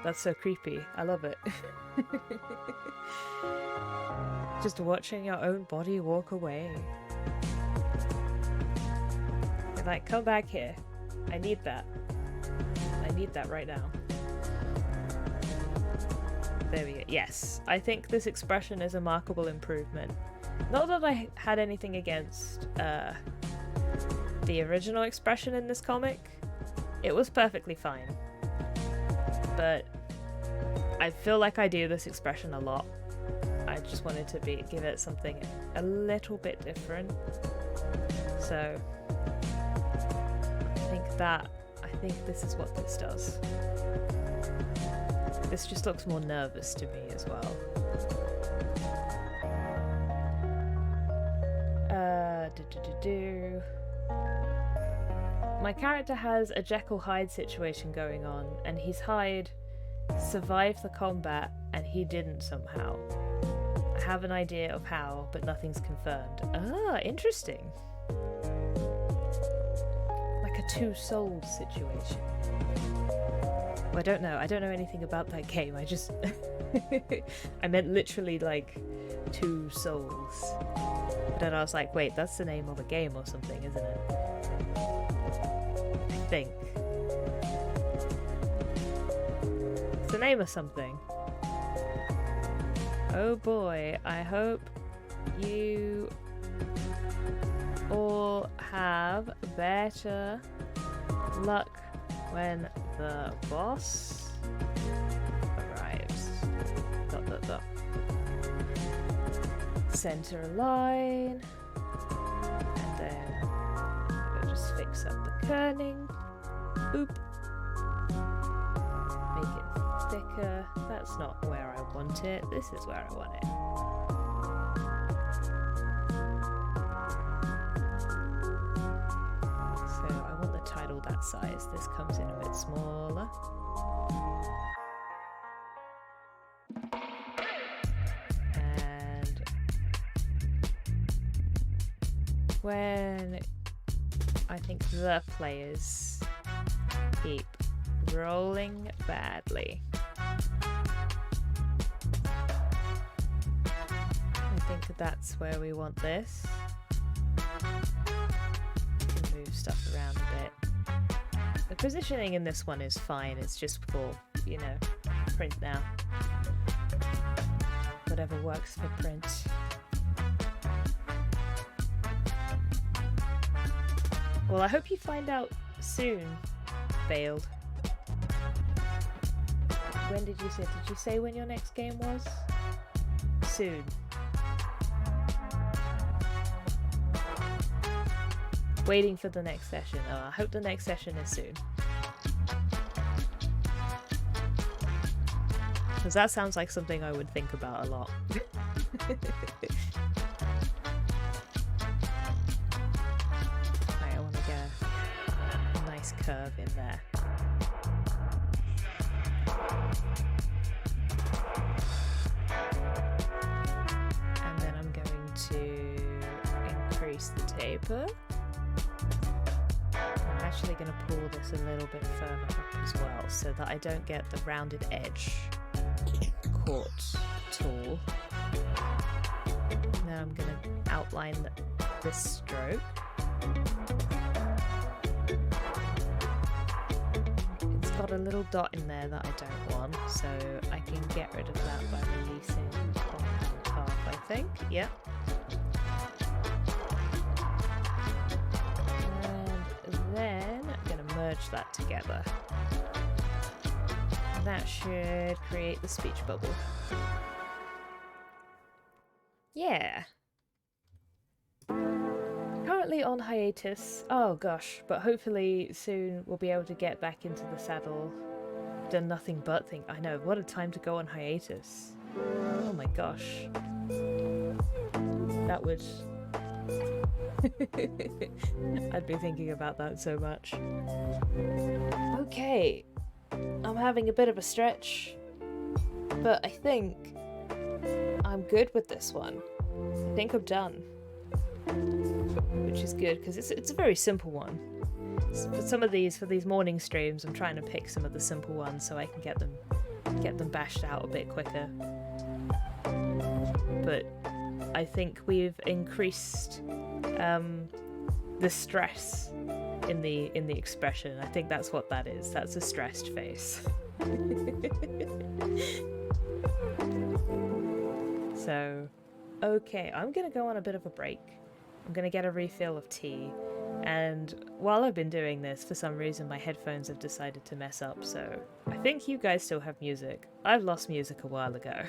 that's so creepy. I love it. Just watching your own body walk away. You're like, come back here. I need that. I need that right now. There we go. Yes, I think this expression is a markable improvement. Not that I had anything against the original expression in this comic. It was perfectly fine. But I feel like I do this expression a lot. I just wanted to give it something a little bit different. So I think this is what this does. This just looks more nervous to me as well. My character has a Jekyll-Hyde situation going on, and he's Hyde survived the combat, and he didn't somehow. I have an idea of how, but nothing's confirmed. Ah, interesting. Like a two-souled situation. Well, I don't know anything about that game. I just I meant literally like two souls. But then I was like, wait, that's the name of a game or something, isn't it? I think. It's the name of something. Oh boy, I hope you all have better luck when the boss arrives. ... Center a line, and then we'll just fix up the kerning. Boop. Make it thicker. That's not where I want it. This is where I want it. So I want the title that size. This comes in a bit smaller. And when I think the players keep rolling badly, I think that's where we want this. Move stuff around a bit. The positioning in this one is fine, it's just for, you know, print now. Whatever works for print. Well, I hope you find out soon, Veiled. When did you say? Did you say when your next game was? Soon. Waiting for the next session. Oh, I hope the next session is soon. Because that sounds like something I would think about a lot. Right, I want to get a nice curve in there. And then I'm going to increase the taper. I'm actually going to pull this a little bit further up as well so that I don't get the rounded edge caught at all. Now I'm going to outline this stroke. It's got a little dot in there that I don't want, so I can get rid of that by releasing on top, I think. Yep. And then I'm going to merge that together. And that should create the speech bubble. Yeah. Currently on hiatus. Oh gosh, but hopefully soon we'll be able to get back into the saddle. Done nothing but think. I know, what a time to go on hiatus. Oh my gosh. That would... I'd be thinking about that so much. Okay. I'm having a bit of a stretch, but I think I'm good with this one. I think I'm done. Which is good, because it's a very simple one. For these morning streams, I'm trying to pick some of the simple ones so I can get them bashed out a bit quicker. But I think we've increased the stress in the expression. I think that's what that is. That's a stressed face. So, okay, I'm gonna go on a bit of a break. I'm gonna get a refill of tea, and while I've been doing this, for some reason my headphones have decided to mess up, so I think you guys still have music. I've lost music a while ago.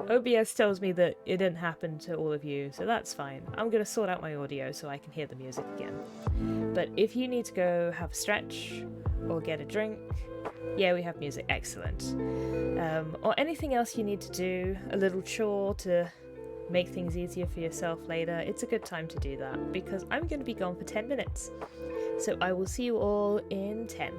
OBS tells me that it didn't happen to all of you, so that's fine. I'm gonna sort out my audio so I can hear the music again. But if you need to go have a stretch, or get a drink, yeah, we have music, excellent. Or anything else you need to do, a little chore to make things easier for yourself later, it's a good time to do that, because I'm going to be gone for 10 minutes. So I will see you all in 10.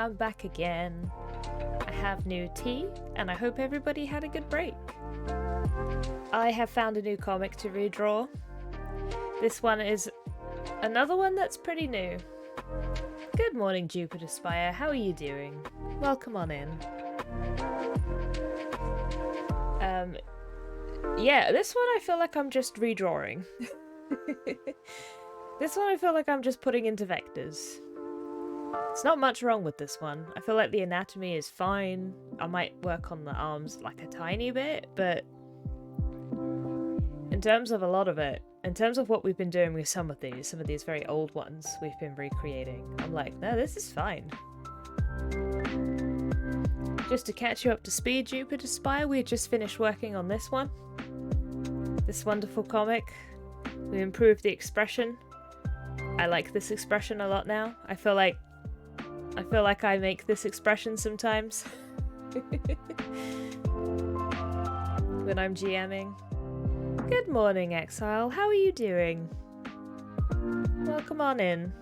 I'm back again. I have new tea, and I hope everybody had a good break. I have found a new comic to redraw. This one is another one that's pretty new. Good morning, Jupiter Spire. How are you doing? Welcome on in. Yeah, this one I feel like I'm just redrawing. This one I feel like I'm just putting into vectors. There's not much wrong with this one. I feel like the anatomy is fine. I might work on the arms like a tiny bit, but in terms of a lot of it, in terms of what we've been doing with some of these very old ones we've been recreating, I'm like, no, this is fine. Just to catch you up to speed, Jupiter Spire, we just finished working on this one. This wonderful comic. We improved the expression. I like this expression a lot now. I feel like I make this expression sometimes when I'm GMing. Good morning, Exile. How are you doing? Welcome on in.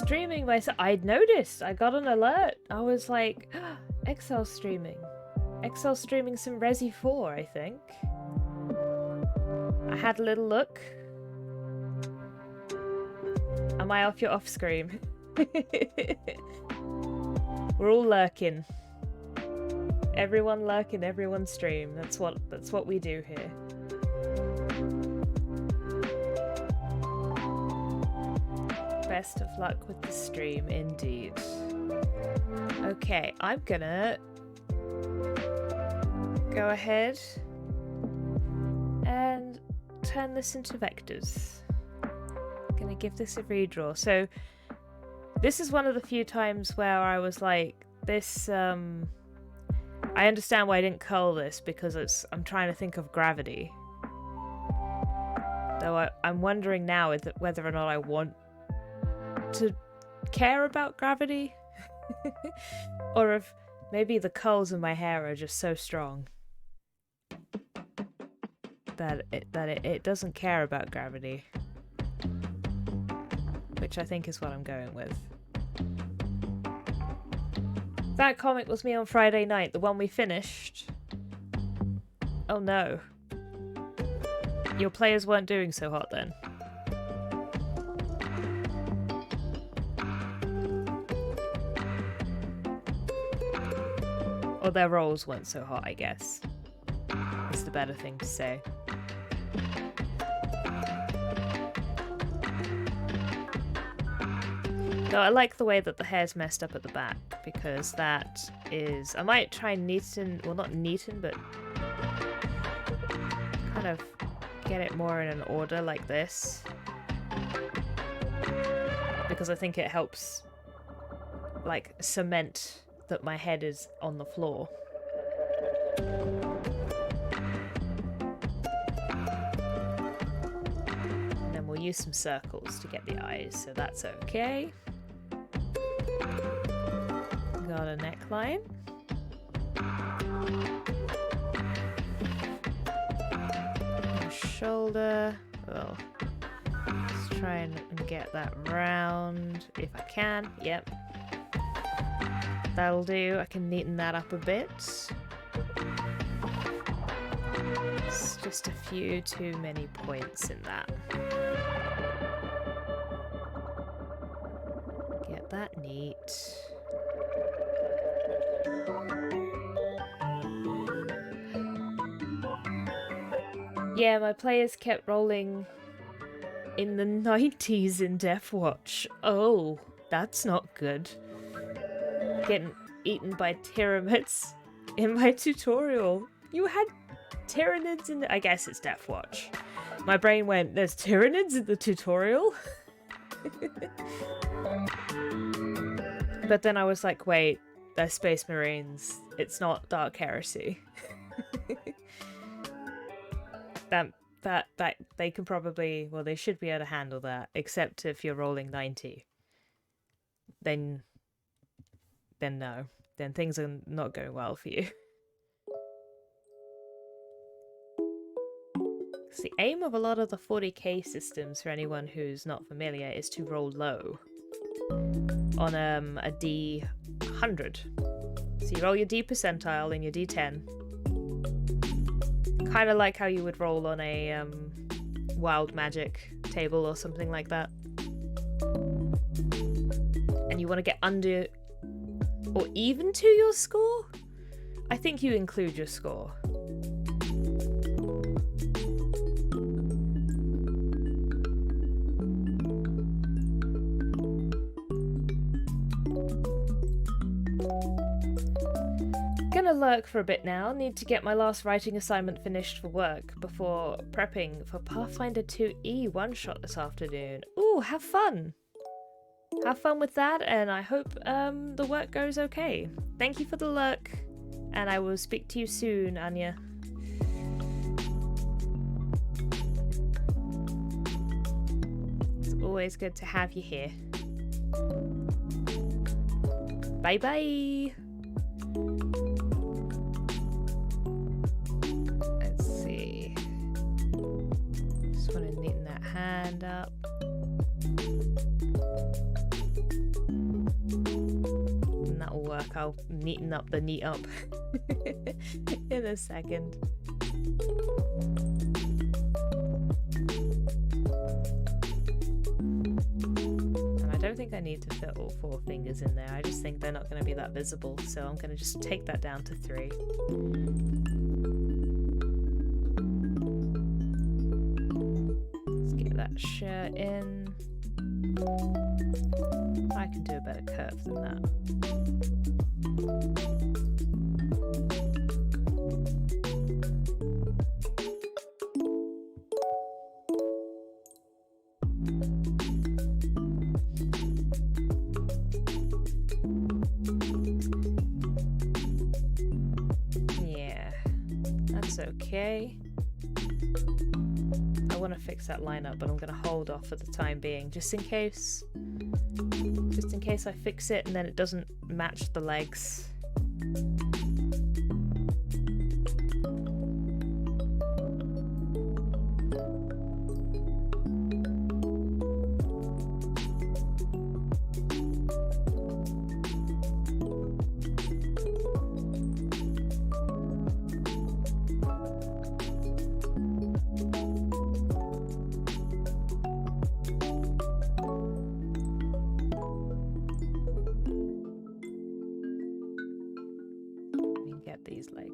Streaming myself. I'd noticed. I got an alert. I was like, Excel's streaming. Excel's streaming some Resi 4, I think. I had a little look. Am I off your off screen? We're all lurking. Everyone lurking, everyone stream. That's what we do here. Best of luck with the stream, indeed. Okay, I'm gonna go ahead and turn this into vectors. I'm gonna give this a redraw. So this is one of the few times where I was like, this, I understand why I didn't cull this, because I'm trying to think of gravity. Though I'm wondering now whether or not I want to care about gravity or if maybe the curls in my hair are just so strong that it doesn't care about gravity, which I think is what I'm going with. That comic was me on Friday night, the one we finished. Oh no, your players weren't doing so hot then. Or their rolls weren't so hot, I guess. Is the better thing to say. No, I like the way that the hair's messed up at the back, because that is... I might try and neaten... Well, not neaten, but... kind of get it more in an order like this. Because I think it helps, like, cement that my head is on the floor. And then we'll use some circles to get the eyes, so that's okay. Got a neckline. A shoulder. Well, let's try and get that round if I can. Yep. That'll do. I can neaten that up a bit. It's just a few too many points in that. Get that neat. Yeah, my players kept rolling in the 90s in Deathwatch. Oh, that's not good. Getting eaten by pyramids in my tutorial. You had Tyranids in the... I guess it's Deathwatch. My brain went, there's Tyranids in the tutorial? But then I was like, wait, they're Space Marines. It's not Dark Heresy. that they can probably... Well, they should be able to handle that. Except if you're rolling 90. Then no. Then things are not going well for you. The aim of a lot of the 40k systems, for anyone who's not familiar, is to roll low on a D100. So you roll your D percentile and your D10, kind of like how you would roll on a wild magic table or something like that. And you want to get under or even to your score? I think you include your score. Gonna lurk for a bit now. Need to get my last writing assignment finished for work before prepping for Pathfinder 2E one-shot this afternoon. Ooh, have fun! Have fun with that, and I hope the work goes okay. Thank you for the lurk, and I will speak to you soon, Anya. It's always good to have you here. Bye-bye! Let's see. Just want to neaten that hand up. And that'll work. I'll neaten up the neat up in a second. And I don't think I need to fit all 4 fingers in there. I just think they're not going to be that visible, so I'm going to just take that down to 3. Let's get that shirt in. I can do a better curve than that. Yeah, that's okay. I want to fix that line up, but I'm going to hold off for the time being, just in case I fix it and then it doesn't match the legs.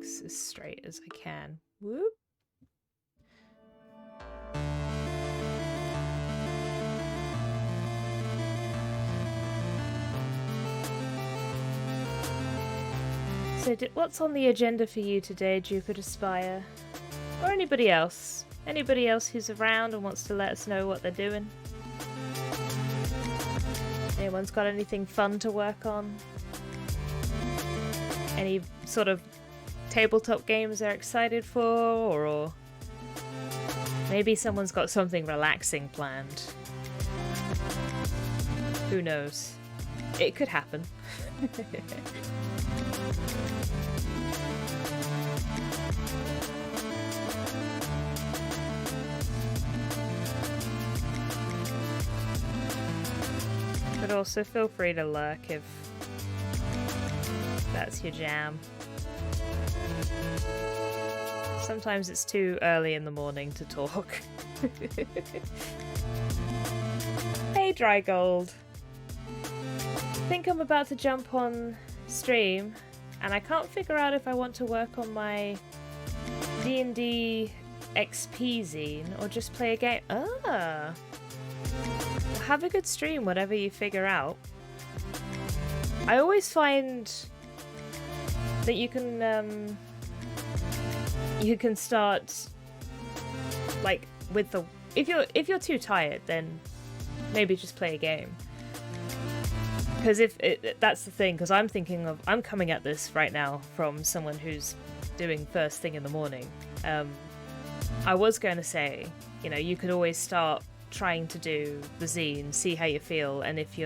legs as straight as I can. Whoop. So what's on the agenda for you today, Jupiter Spire? Or anybody else? Anybody else who's around and wants to let us know what they're doing? Anyone's got anything fun to work on? Any sort of tabletop games they're excited for? Or maybe someone's got something relaxing planned. Who knows? It could happen. But also feel free to lurk if that's your jam. Sometimes it's too early in the morning to talk. Hey Dry Gold! I think I'm about to jump on stream and I can't figure out if I want to work on my D&D XP zine or just play a game. Ah! Have a good stream, whatever you figure out. I always find that you can start like with the if you're too tired, then maybe just play a game. Because that's the thing. Because I'm coming at this right now from someone who's doing first thing in the morning. I was going to say, you know, you could always start trying to do the zine, see how you feel, and if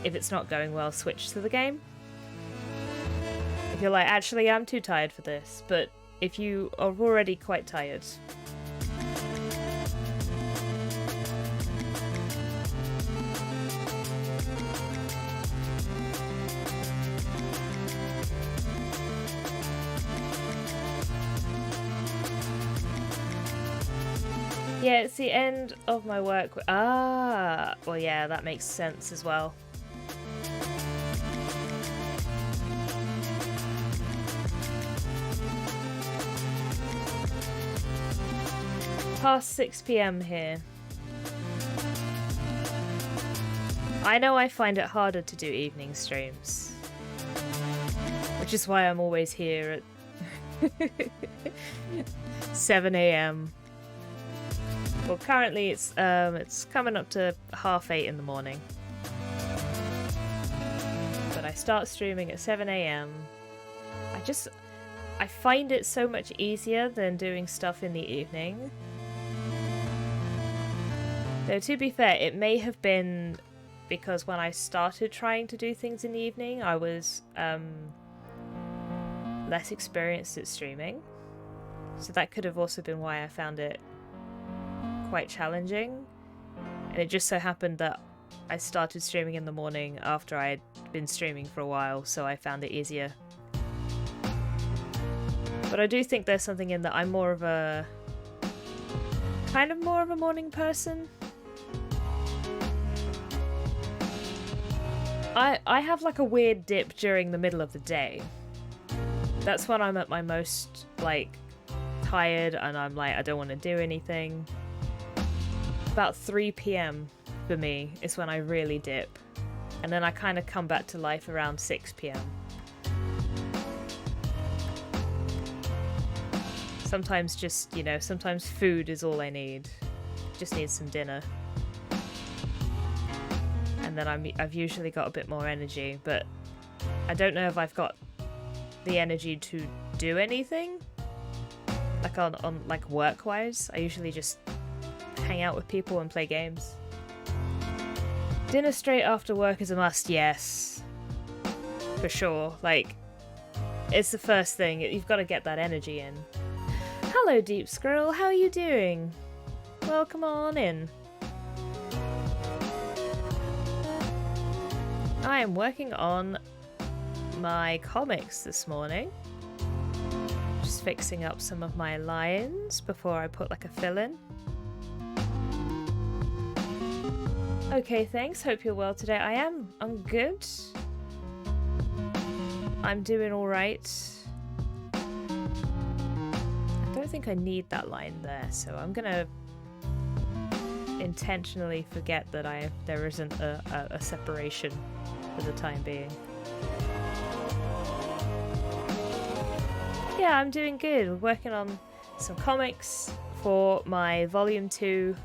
it's not going well, switch to the game. If you're like, actually, I'm too tired for this, but if you are already quite tired, yeah, it's the end of my work. Ah, well, yeah, that makes sense as well. Past 6 PM here. I know I find it harder to do evening streams, which is why I'm always here at 7 AM. Well, currently it's coming up to 8:30 in the morning. But I start streaming at 7 AM. I find it so much easier than doing stuff in the evening. Though to be fair, it may have been because when I started trying to do things in the evening, I was less experienced at streaming. So that could have also been why I found it quite challenging. And it just so happened that I started streaming in the morning after I had been streaming for a while, so I found it easier. But I do think there's something in that I'm more of a morning person. I have like a weird dip during the middle of the day. That's when I'm at my most like tired and I'm like, I don't want to do anything. About 3 PM for me is when I really dip. And then I kind of come back to life around 6 PM. Sometimes just, you know, sometimes food is all I need. Just need some dinner. And then I've usually got a bit more energy, but I don't know if I've got the energy to do anything. Like on like work-wise. I usually just hang out with people and play games. Dinner straight after work is a must, yes. For sure. Like, it's the first thing. You've got to get that energy in. Hello, Deep Squirrel. How are you doing? Welcome on in. I am working on my comics this morning. Just fixing up some of my lines before I put like a fill in. Okay, thanks. Hope you're well today. I'm good. I'm doing alright. think I need that line there, so I'm gonna intentionally forget that there isn't a separation for the time being. Yeah, I'm doing good. We're working on some comics for my Volume 2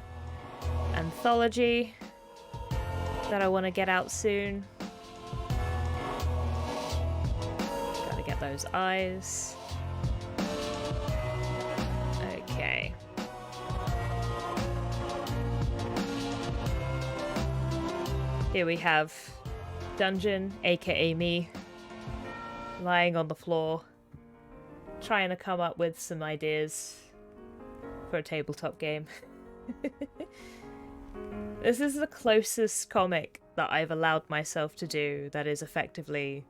anthology that I want to get out soon. Gotta get those eyes. Okay. Here we have Dungeon, aka me, lying on the floor, trying to come up with some ideas for a tabletop game. This is the closest comic that I've allowed myself to do that is effectively,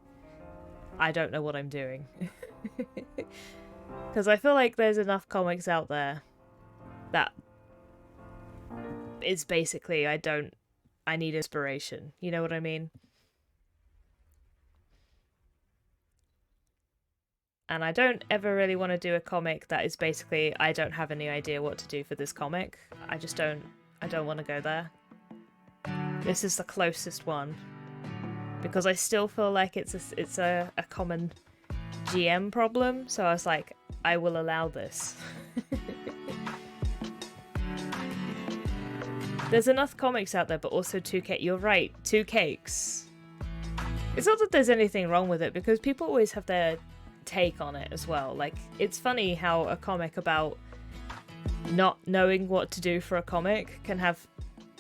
I don't know what I'm doing. Because I feel like there's enough comics out there that is basically, I need inspiration. You know what I mean? And I don't ever really want to do a comic that is basically, I don't have any idea what to do for this comic. I don't want to go there. This is the closest one. Because I still feel like it's a common GM problem, so I was like, I will allow this. There's enough comics out there, but also 2K. You're right, 2 cakes. It's not that there's anything wrong with it, because people always have their take on it as well. Like, it's funny how a comic about not knowing what to do for a comic can have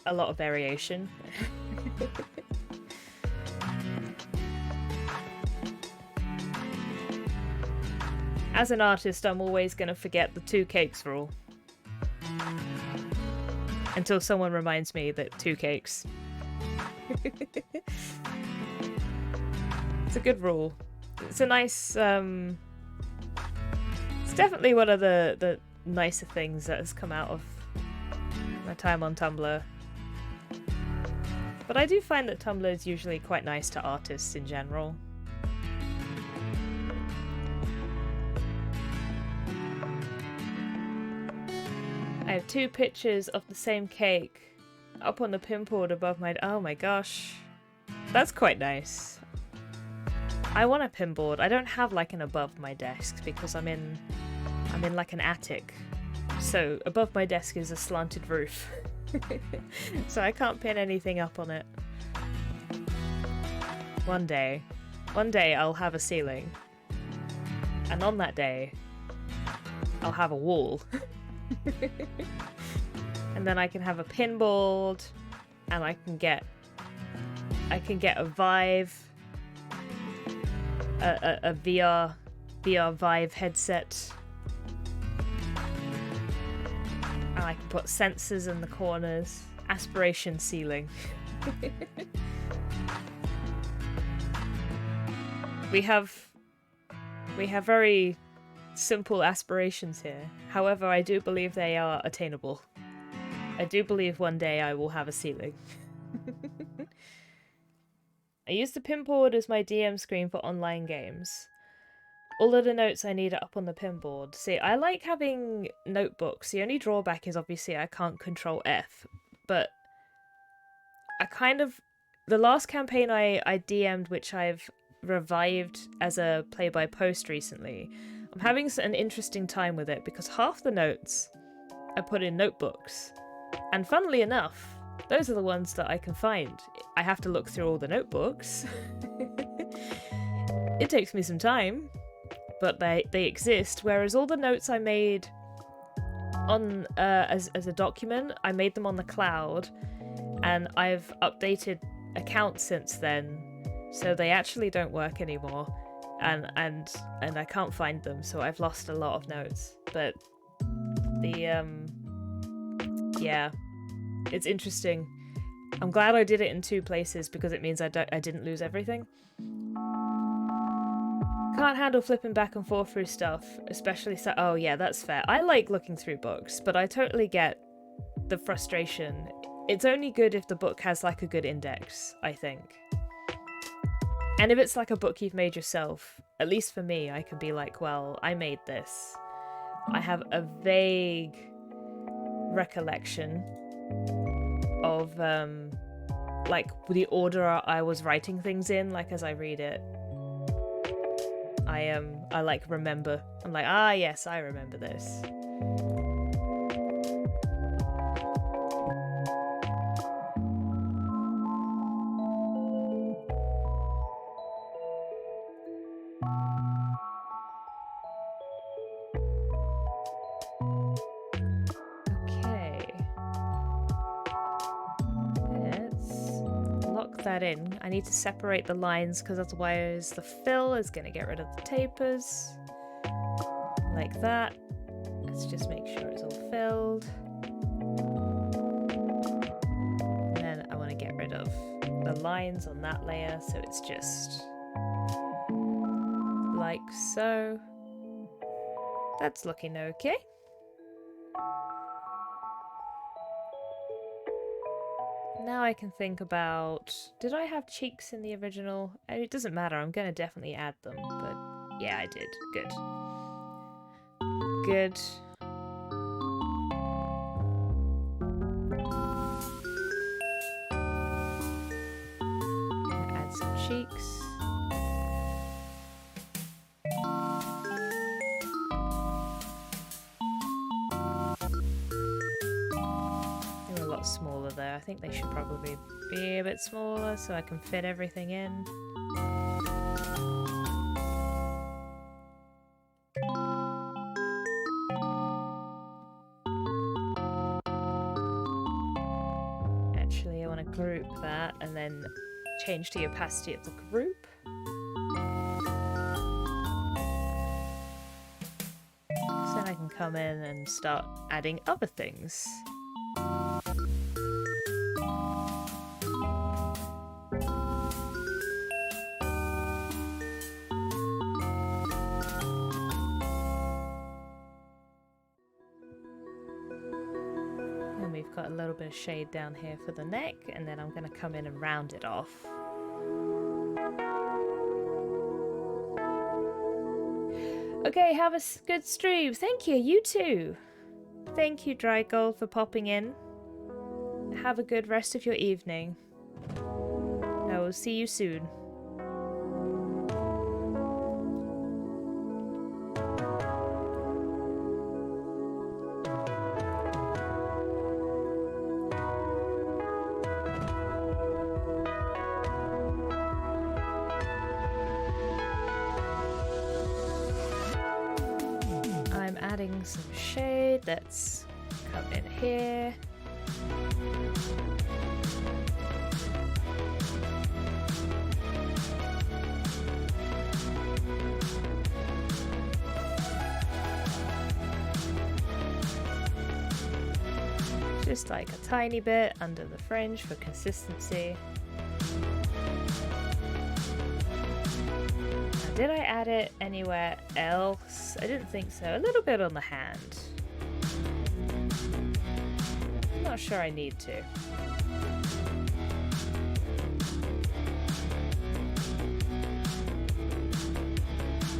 a lot of variation. As an artist, I'm always going to forget the 2 cakes rule. Until someone reminds me that 2 cakes. It's a good rule. It's a nice, it's definitely one of the nicer things that has come out of my time on Tumblr. But I do find that Tumblr is usually quite nice to artists in general. I have 2 pictures of the same cake up on the pinboard above my... Oh my gosh. That's quite nice. I want a pinboard. I don't have like an above my desk because I'm in like an attic. So above my desk is a slanted roof. So I can't pin anything up on it. One day I'll have a ceiling. And on that day, I'll have a wall. And then I can have a pinboard, and I can get a Vive, a VR Vive headset, and I can put sensors in the corners. Aspiration ceiling. We have very simple aspirations here. However, I do believe they are attainable. I do believe one day I will have a ceiling. I use the pinboard as my DM screen for online games. All of the notes I need are up on the pinboard. See, I like having notebooks. The only drawback is obviously I can't control F, but the last campaign I DM'd, which I've revived as a play-by-post recently, I'm having an interesting time with it because half the notes I put in notebooks. And funnily enough, those are the ones that I can find. I have to look through all the notebooks. It takes me some time, but they exist. Whereas all the notes I made on as a document, I made them on the cloud, and I've updated accounts since then, so they actually don't work anymore. And I can't find them, so I've lost a lot of notes. But yeah, it's interesting. I'm glad I did it in 2 places because it means I didn't lose everything. Can't handle flipping back and forth through stuff, especially so. Oh yeah, that's fair. I like looking through books, but I totally get the frustration. It's only good if the book has like a good index, I think. And if it's like a book you've made yourself, at least for me, I can be like, well, I made this. I have a vague recollection of like the order I was writing things in, like as I read it. I like remember. I'm like, ah yes, I remember this. That in. I need to separate the lines because otherwise the fill is going to get rid of the tapers. Like that. Let's just make sure it's all filled. And then I want to get rid of the lines on that layer so it's just like so. That's looking okay. Now I can think about, did I have cheeks in the original? It doesn't matter, I'm going to definitely add them, but yeah, I did. Good. Good. Add some cheeks. Smaller there. I think they should probably be a bit smaller so I can fit everything in. Actually, I want to group that and then change the opacity of the group. So then I can come in and start adding other things. Got a little bit of shade down here for the neck, and then I'm going to come in and round it off. Okay, have a good stream. Thank you, you too. Thank you, Dry Gold, for popping in. Have a good rest of your evening. I will see you soon. Some shade, let's come in here. Just like a tiny bit under the fringe for consistency. Did I add it anywhere else? I didn't think so. A little bit on the hand. I'm not sure I need to.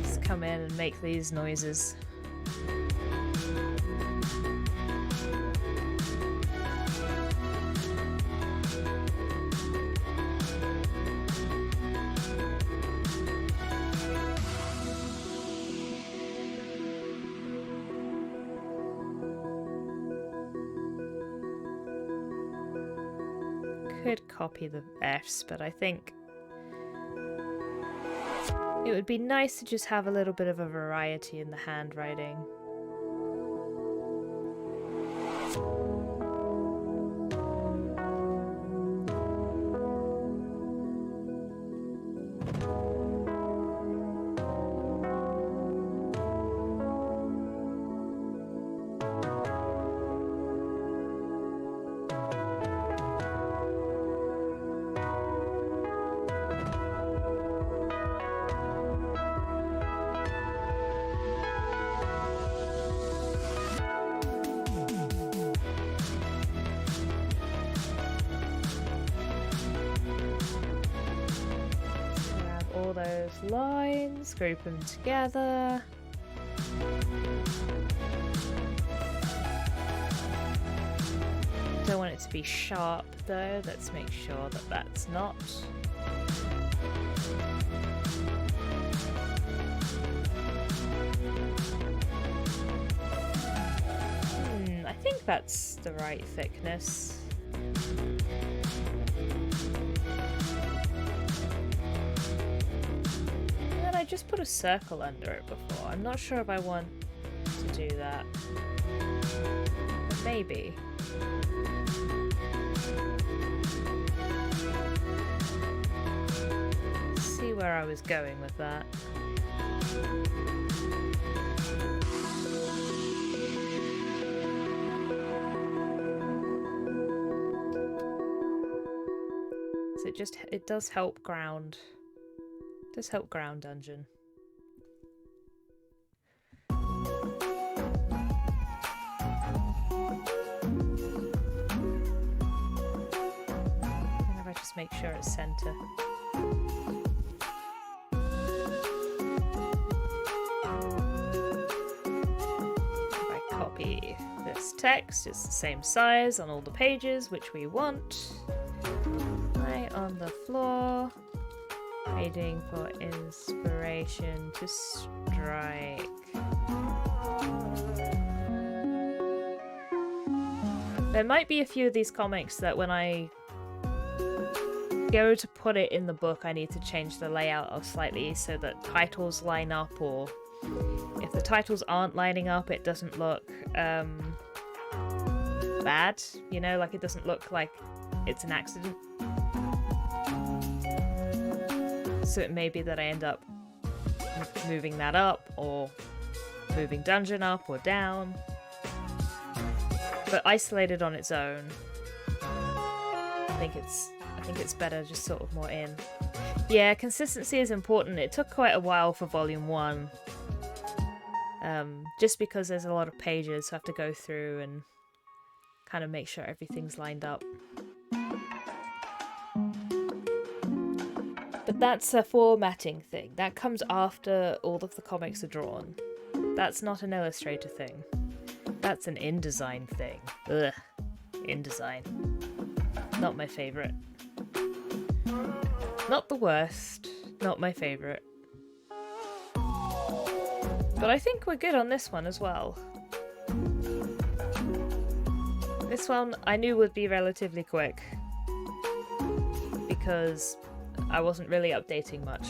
Just come in and make these noises. Could copy the F's, but I think it would be nice to just have a little bit of a variety in the handwriting. Lines, group them together. to be sharp though. Let's make sure that that's not. I think that's the right thickness. And then I just put a circle under it before. I'm not sure if I want to do that. But maybe. Let's see where I was going with that. So it does help ground. It does help ground dungeon. And if I just make sure it's center. If I copy this text, it's the same size on all the pages, which we want. On the floor, waiting for inspiration to strike. There might be a few of these comics that when I go to put it in the book, I need to change the layout of slightly so that titles line up, or if the titles aren't lining up, it doesn't look bad, you know, like it doesn't look like it's an accident. So it may be that I end up moving that up, or moving dungeon up or down. But isolated on its own, I think it's better just sort of more in. Yeah, consistency is important. It took quite a while for volume 1. Just because there's a lot of pages, so I have to go through and kind of make sure everything's lined up. But that's a formatting thing. That comes after all of the comics are drawn. That's not an Illustrator thing. That's an InDesign thing. Ugh. InDesign. Not my favourite. Not the worst. Not my favourite. But I think we're good on this one as well. This one I knew would be relatively quick. Because I wasn't really updating much.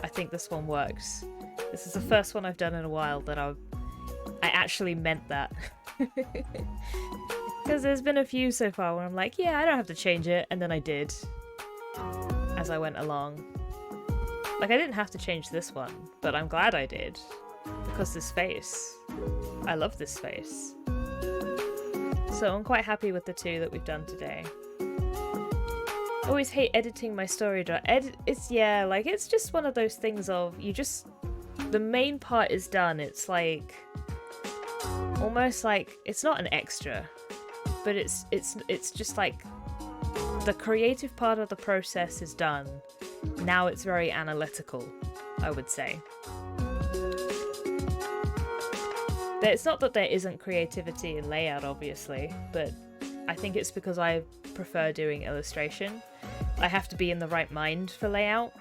I think this one works. This is the first one I've done in a while that I actually meant that. Because there's been a few so far where I'm like, yeah, I don't have to change it, and then I did. As I went along. Like, I didn't have to change this one, but I'm glad I did. Because this face. I love this face. So I'm quite happy with the two that we've done today. I always hate editing my story draft. It's just one of those things of, the main part is done. It's like, almost like, it's not an extra, but it's just like, the creative part of the process is done. Now it's very analytical, I would say. It's not that there isn't creativity in layout, obviously, but I think it's because I prefer doing illustration. I have to be in the right mind for layout.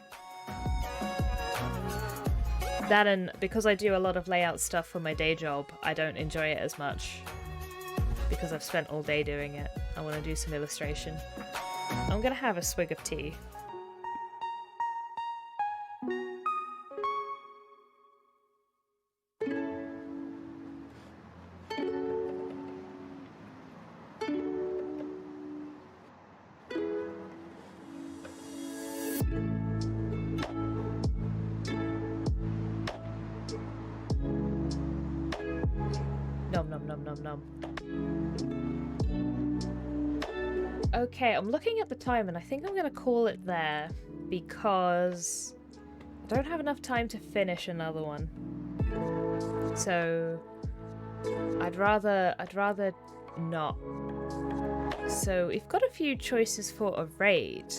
That, and because I do a lot of layout stuff for my day job, I don't enjoy it as much. Because I've spent all day doing it. I want to do some illustration. I'm gonna have a swig of tea. Nom nom nom nom nom. Okay, I'm looking at the time and I think I'm gonna call it there because I don't have enough time to finish another one. So I'd rather not. So we've got a few choices for a raid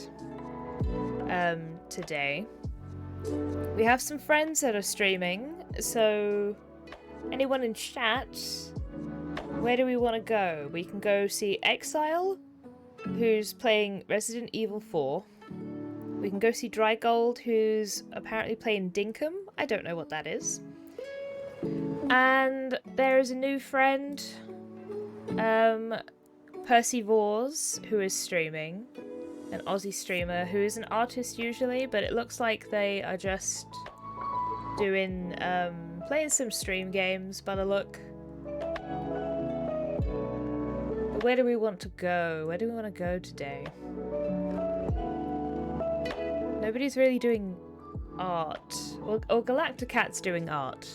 today. We have some friends that are streaming, so anyone in chat, where do we want to go? We can go see Exile, who's playing Resident Evil 4. We can go see Dry Gold, who's apparently playing Dinkum. I don't know what that is. And there is a new friend, Percy Vors, who is streaming. An Aussie streamer who is an artist usually, but it looks like they are just doing, playing some stream games by the look. But where do we want to go? Where do we want to go today? Nobody's really doing art. Or Galacticat's doing art.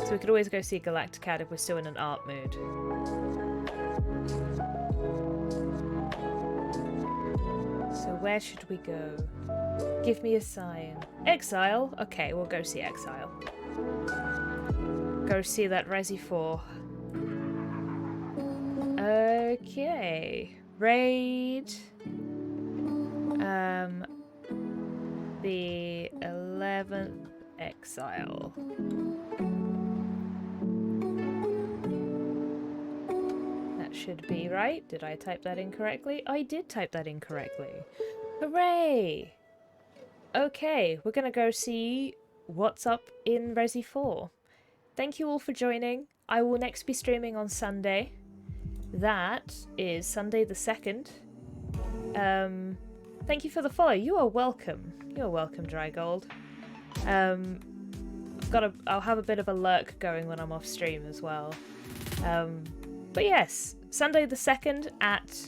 So we could always go see Galacticat if we're still in an art mood. So where should we go? Give me a sign. Exile? Okay, we'll go see Exile. Go see that Resi 4. Okay. Raid. The 11th Exile. That should be right. Did I type that incorrectly? I did type that incorrectly. Hooray! Okay, we're gonna go see what's up in Resi 4. Thank you all for joining. I will next be streaming on Sunday. That is Sunday the 2nd. Thank you for the follow. You are welcome. You are welcome, Dry Gold. I'll have a bit of a lurk going when I'm off stream as well. But yes, Sunday the 2nd at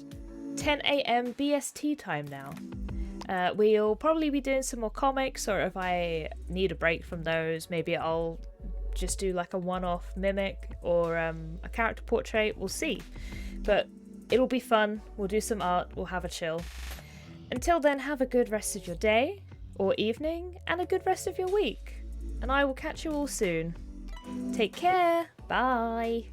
10 AM BST time now. We'll probably be doing some more comics, or if I need a break from those, maybe I'll just do like a one-off mimic or a character portrait. We'll see. But it'll be fun. We'll do some art. We'll have a chill. Until then, have a good rest of your day or evening and a good rest of your week. And I will catch you all soon. Take care. Bye.